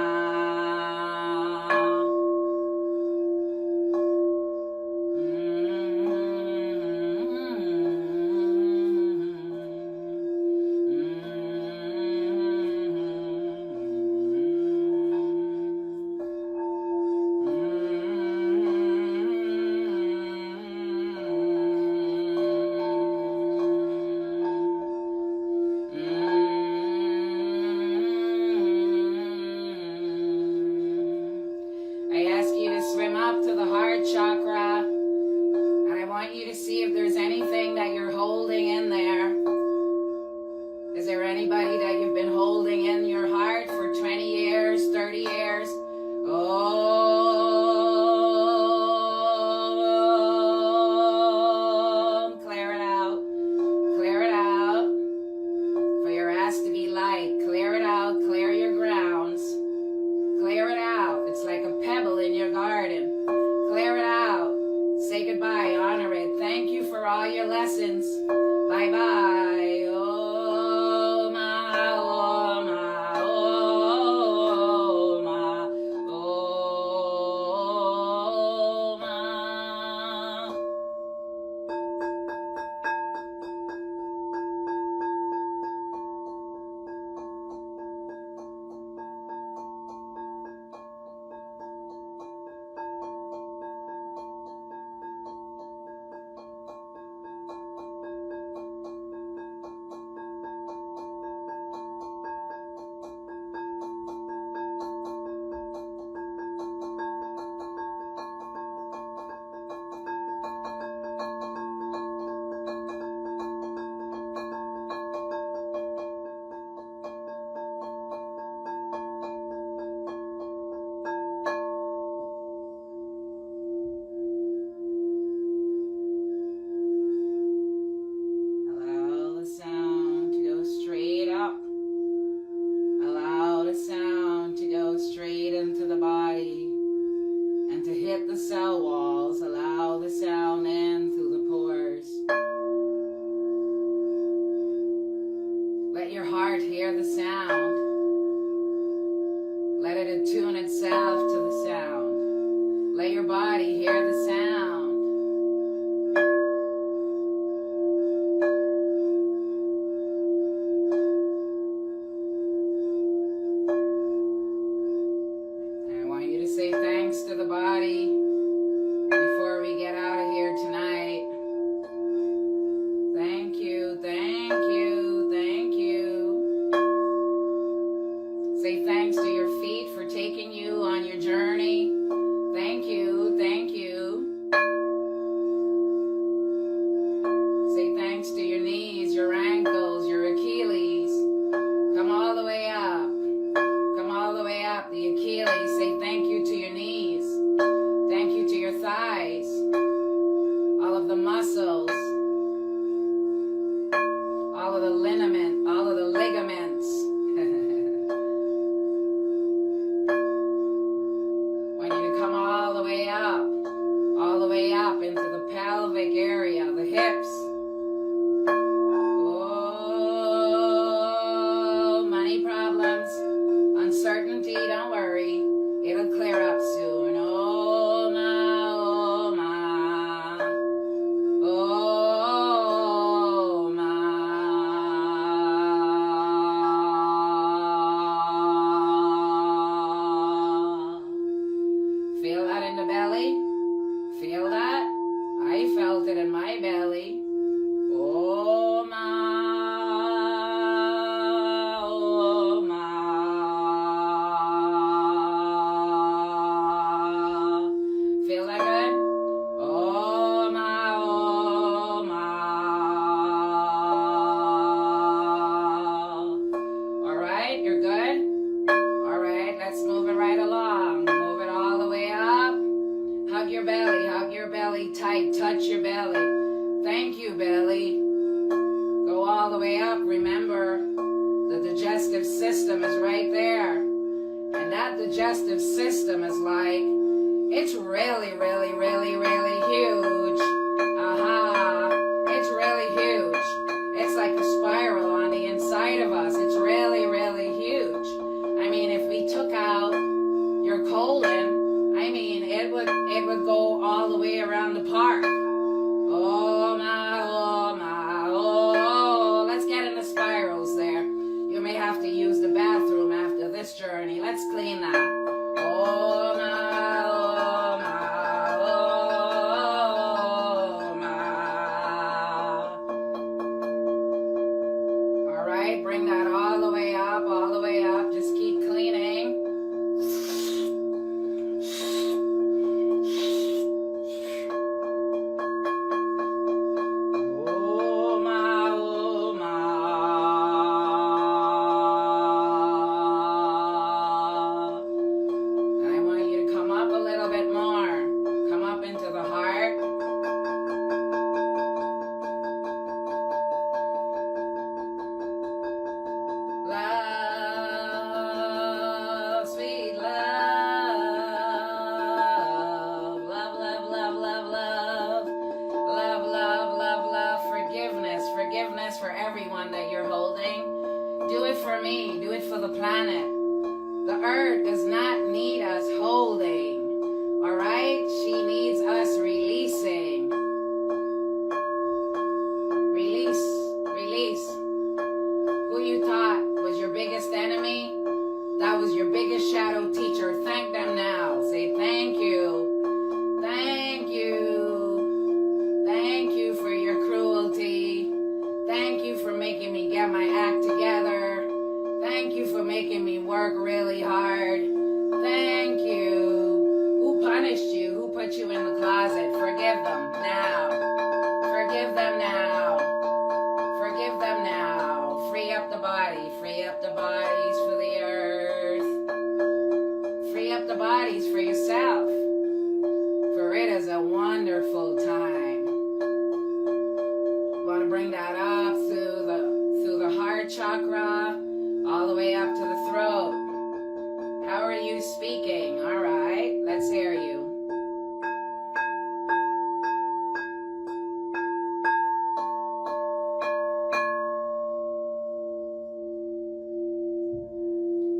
I ask you to swim up to the heart chakra, and I want you to see if there's anything that you're holding in there. Is there anybody that you've been holding in your heart for 20 years, 30 years? Oh, clear it out. Clear it out. For your ass to be light. Clear it out. Clear your grounds. Clear it out. It's like a pebble in your garden. Clear it out. Say goodbye. Honor it. Thank you for all your lessons. Bye-bye. Oh, my, oh, my, oh, my, oh, my. Allow the sound to go straight up. Allow the sound to go straight into the body and to hit the cell walls. Allow the sound in through the pores. Let your heart hear the sound. Let it attune itself to the sound. Let your body hear the sound. And I want you to say thanks to the body before we get out of here tonight. Thank you, thank you, thank you. Say thanks to your feet for taking you on your journey. Thank you, thank you. Say thanks to your knees, your ankles, your Achilles. Come all the way up. Come all the way up. The Achilles. Say thank you to your knees. Thank you to your thighs. All of the muscles. All of the liniment. All of the ligaments. Want you to come all the way up. All the way up into the pelvic area. The hips. Oh, money problems. Uncertainty, don't worry. It'll clear up soon. Oh, my, oh, my. Oh, my. Feel that in the belly? Feel that? I felt it in my belly. Oh, my. Oh, my. Feel that good? Oh, my. Oh, my. All right, you're good? All right, let's move it right along. Move it all the way up. Hug your belly tight. Touch your belly. Thank It's really, really, really, really huge. It's really huge. It's like a spiral on the inside of us. It's really, really huge. I mean, if we took out your colon, I mean, it would go all the way around the park. Oh my, oh my, oh. Let's get in the spirals there. You may have to use the bathroom after this journey. Let's clean that. Oh my, oh my, oh my. All right, bring that all the way up, all the way up. Just keep cleaning. For everyone that you're holding. Do it for me. Do it for the planet. The earth does not need us holding. All right? She needs us releasing. Release. Release. Who you thought was your biggest enemy? That was your biggest shadow teacher. Thank them now. Say thank you. Thank you. Thank you for your cruelty. Thank you for making me get my act together. Thank you for making me work really hard. Thank you. Who punished you? Who put you in the closet? Forgive them now. Forgive them now. Forgive them now. Free up the body. Free up the bodies for the earth. Free up the bodies for yourself. For it is a wonderful time. Want to bring that up through the heart chakra, all the way up to the throat. How are you speaking? All right, let's hear you.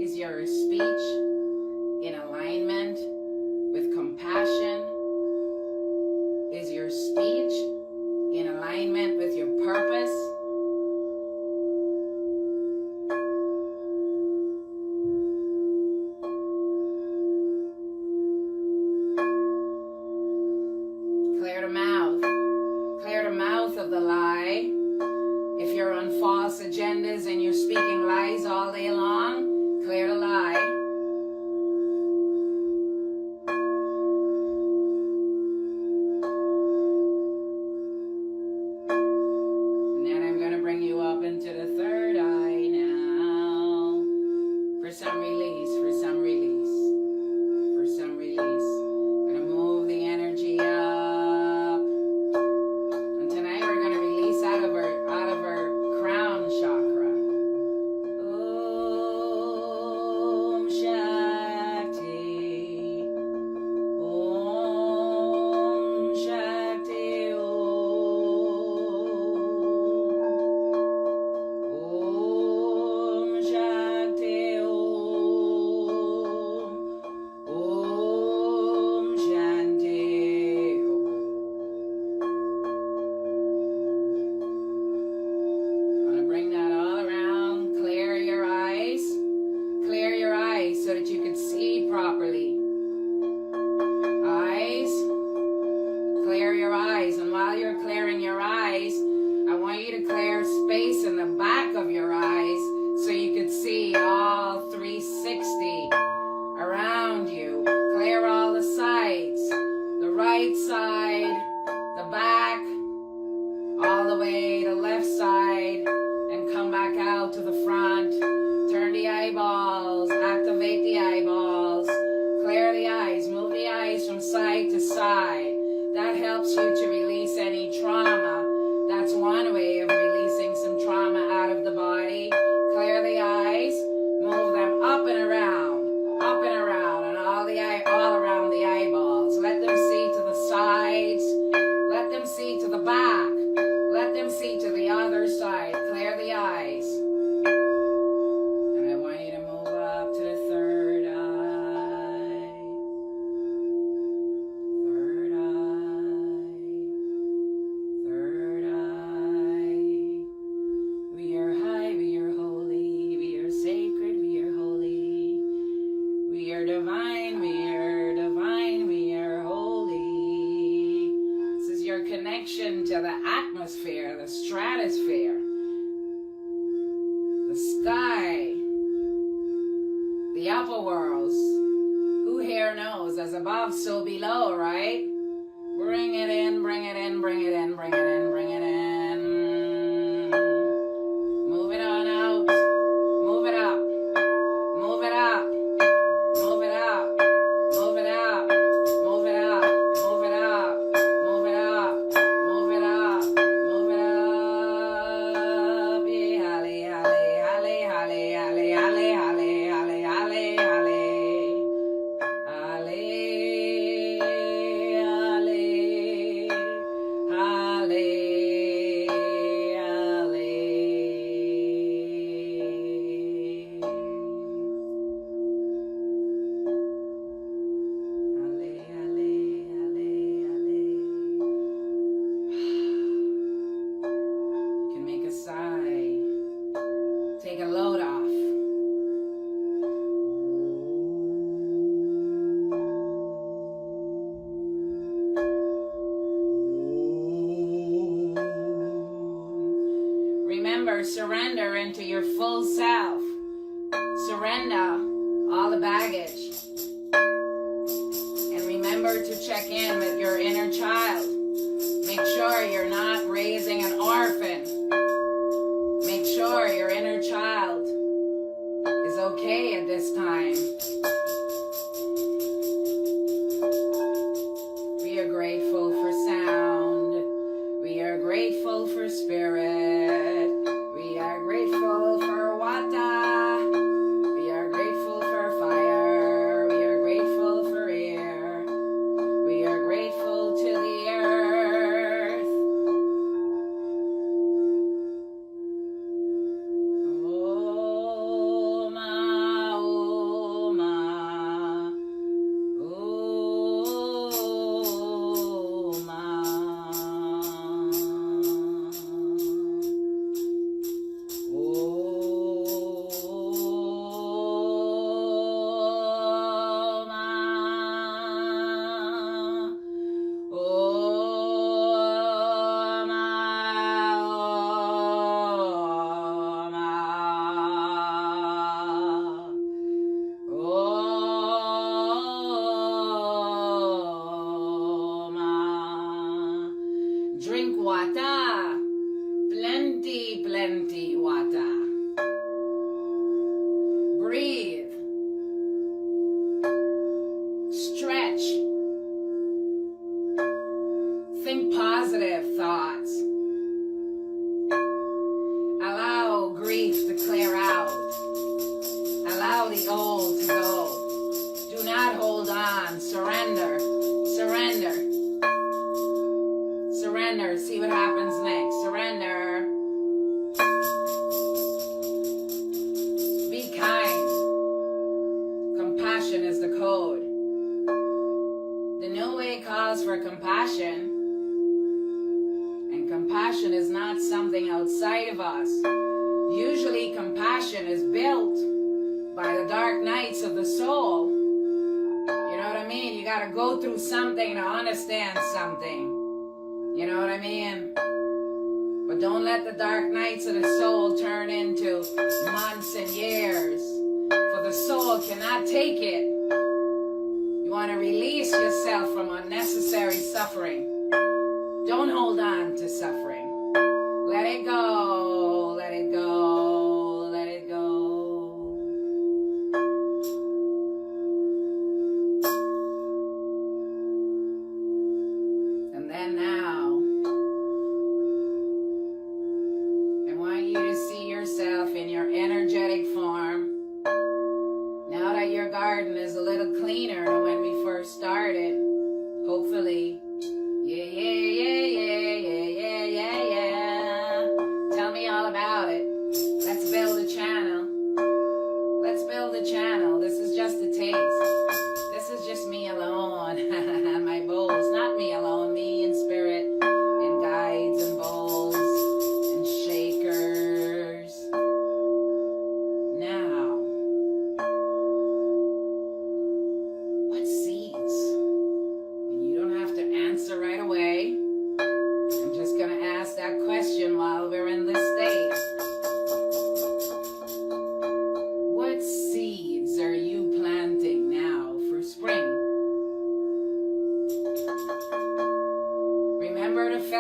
Is your speech in alignment with compassion? Is your speech in alignment with your purpose? Clear the mouth. Clear the mouth of the lie. If you're on false agendas and you're speaking lies all day long, clear the lie. Into the third eye now. For some release, for some release, for some release. Gonna move the energy up. And tonight we're gonna release out of our crown chakra. Om Shakti. Om Shakti. So that you can see properly. Eyes. Clear your eyes. And while you're clearing your eyes, I want you to clear space in the back of your eyes so you can see all 360 around you. Clear all the sides. The right side, the back, all the way to the left side, and come back out to the front. Turn the eyeballs, activate the eyeballs, clear the eyes, move the eyes from side to side. That helps you to release any trauma. That's one way of releasing some trauma out of the body. Clear the eyes, move them up and around, and all around the eyeballs. your connection to the atmosphere, the stratosphere, the sky, the upper worlds. Who here knows? As above, so below, right? Bring it in, bring it in, bring it in, bring it in, bring it in. Move it on out. Move it up. Move it up. Move it up. Move it up. Move it up. Move it up. Move it up. Move it up. Move it up. Yeah, holly, holly, holly, holly, holly, holly, holly, holly, holly, holly. Take a load off. Remember, surrender into your full self. Surrender all the baggage. And remember to check in with your inner child. Make sure you're not raising an orphan. Make sure your inner child is okay at this time. We are grateful for sound. We are grateful for spirit. We are grateful for water. We are grateful for fire. We are grateful for air. We are grateful to the earth. Drink water. Plenty, plenty water. Breathe. Stretch. Think positive thoughts. Allow grief to clear out. Allow the old to go. Do not hold on. Surrender. Surrender. Surrender. See what happens next. Surrender. Be kind. Compassion is the code. The new way calls for compassion. And compassion is not something outside of us. Usually compassion is built by the dark nights of the soul. You know what I mean? You got to go through something to understand something. You know what I mean? But don't let the dark nights of the soul turn into months and years. For the soul cannot take it. You want to release yourself from unnecessary suffering. Don't hold on to suffering. Let it go. Let it go. Let it go. And then now, I want you to see yourself in your energetic form. Now that your garden is a little cleaner than when we first started, hopefully. Yeah, yeah, yeah, yeah, yeah, yeah, yeah, yeah. Tell me all about it. Let's build a channel. Let's build a channel. This is just a taste. This is just me alone. My bowls. Not me alone. Me and spirit and guides and bowls and shakers. Now, what seeds? And you don't have to answer right away.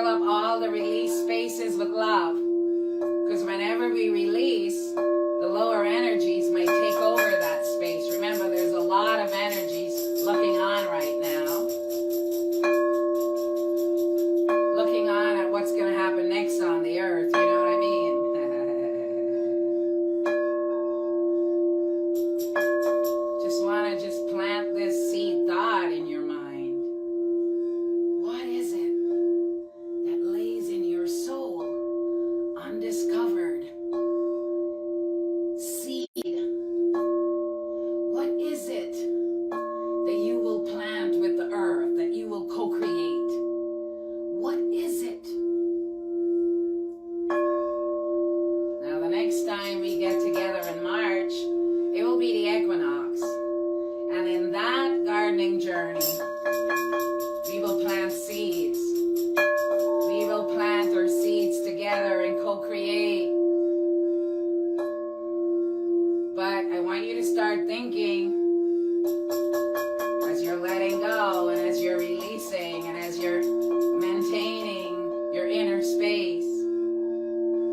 fill up all the release spaces with love. Because whenever we release, the lower energies might take over that space. Remember, there's a lot of energies looking on right now. Looking on at what's going to happen next on the earth, you know what I mean? Just want to just plant this seed thought in your mind. What is it that lays in your soul undiscovered? Seed. What is it that you will plant with the earth, that you will co-create? What is it? Now the next time we get together in March, it will be the equinox. And in that gardening journey, we will plant seeds. We will plant our seeds together and co-create. But I want you to start thinking, as you're letting go and as you're releasing and as you're maintaining your inner space,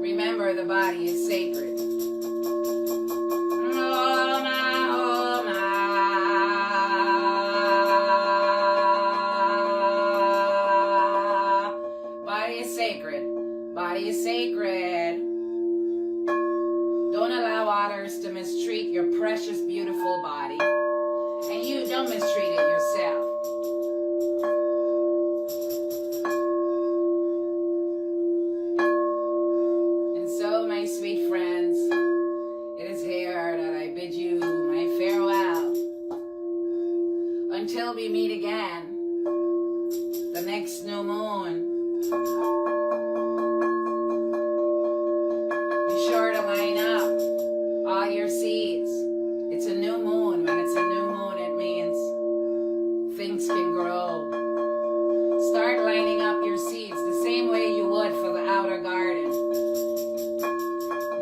remember the body is sacred. Oh my, oh my. Body is sacred. Body is sacred. Don't allow others to mistreat your precious, beautiful body. And you don't mistreat it yourself. And so, my sweet friends, it is here that I bid you my farewell. Until we meet again, the next new moon. Be sure to line up all your seeds. It's a new moon. When it's a new moon, it means things can grow. Start lining up your seeds the same way you would for the outer garden.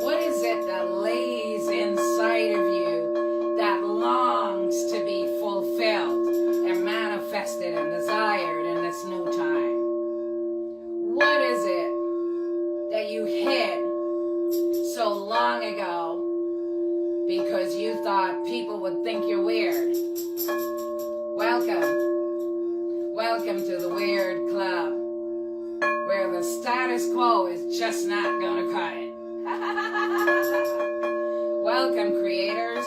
What is it that lays inside of you that longs to be fulfilled and manifested and desired in this new time? What is it that you hid so long ago because you thought people would think you're weird? Welcome. Welcome to the Weird Club, where the status quo is just not gonna cut it. Welcome, creators.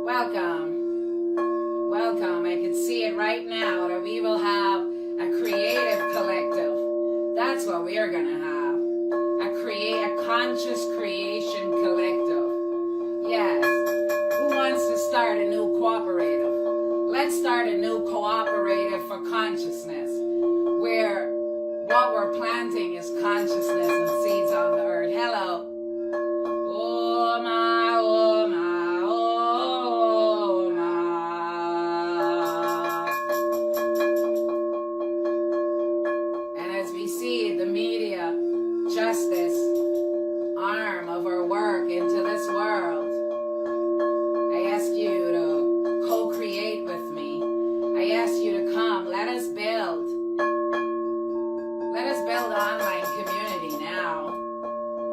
Welcome. Welcome. I can see it right now that we will have a creative collective. That's what we are gonna have. A conscious creation collective. Yes. Who wants to start a new cooperative? Let's start a new cooperative for consciousness, where what we're planting is consciousness and seeds on the earth. Hello. Oh my, oh my, oh my. And as we see the media justice arm of our work into this world, I ask you to co-create with me. I ask you to come. Let us build. Let us build an online community now.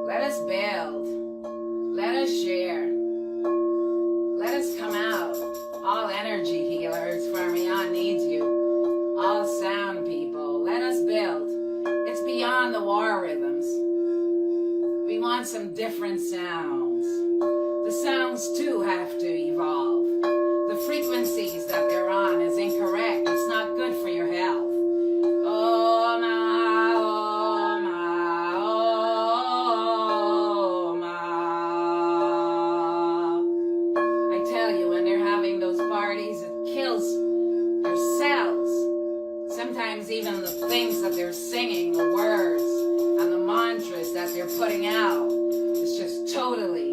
Let us build. Let us share. Let us come out. All energy healers, Farmion needs you. All sound people. Let us build. It's beyond the war rhythms. We want some different sounds. The sounds too have to evolve. The frequencies that they're on is incorrect. It's not good for your health. Oh my, oh my, oh my. I tell you, when they're having those parties, it kills their cells. Sometimes even the things that they're singing, the words and the mantras that they're putting out, is just totally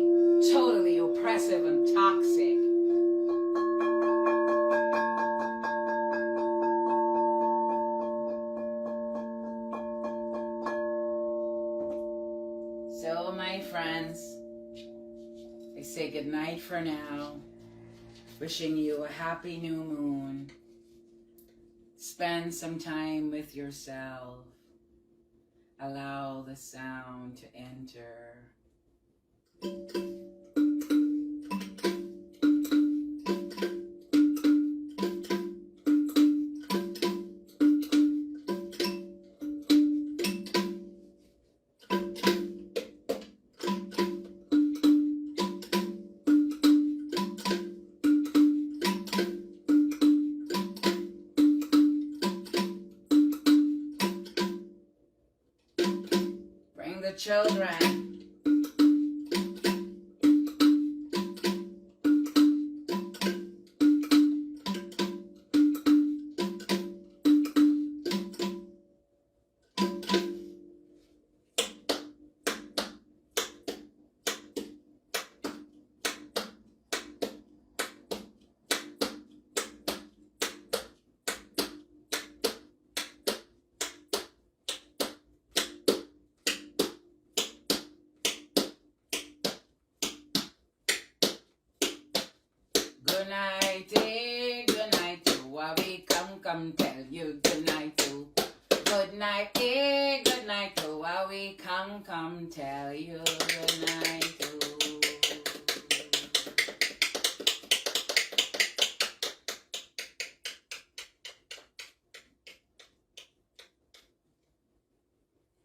oppressive and toxic. So, my friends, I say goodnight for now. Wishing you a happy new moon. Spend some time with yourself. Allow the sound to enter. Bring the children. Good night, eh, good night, too. I we come tell you good night, too. Good night, eh, good night, too. I we come tell you good night, too.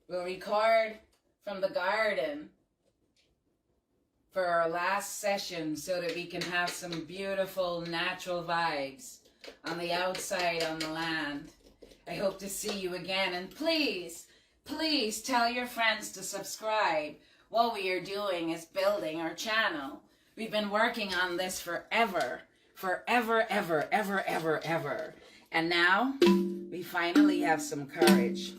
We'll record from the garden for our last session so that we can have some beautiful natural vibes on the outside on the land. I hope to see you again, and please, please tell your friends to subscribe. What we are doing is building our channel. We've been working on this forever, ever. And now we finally have some courage.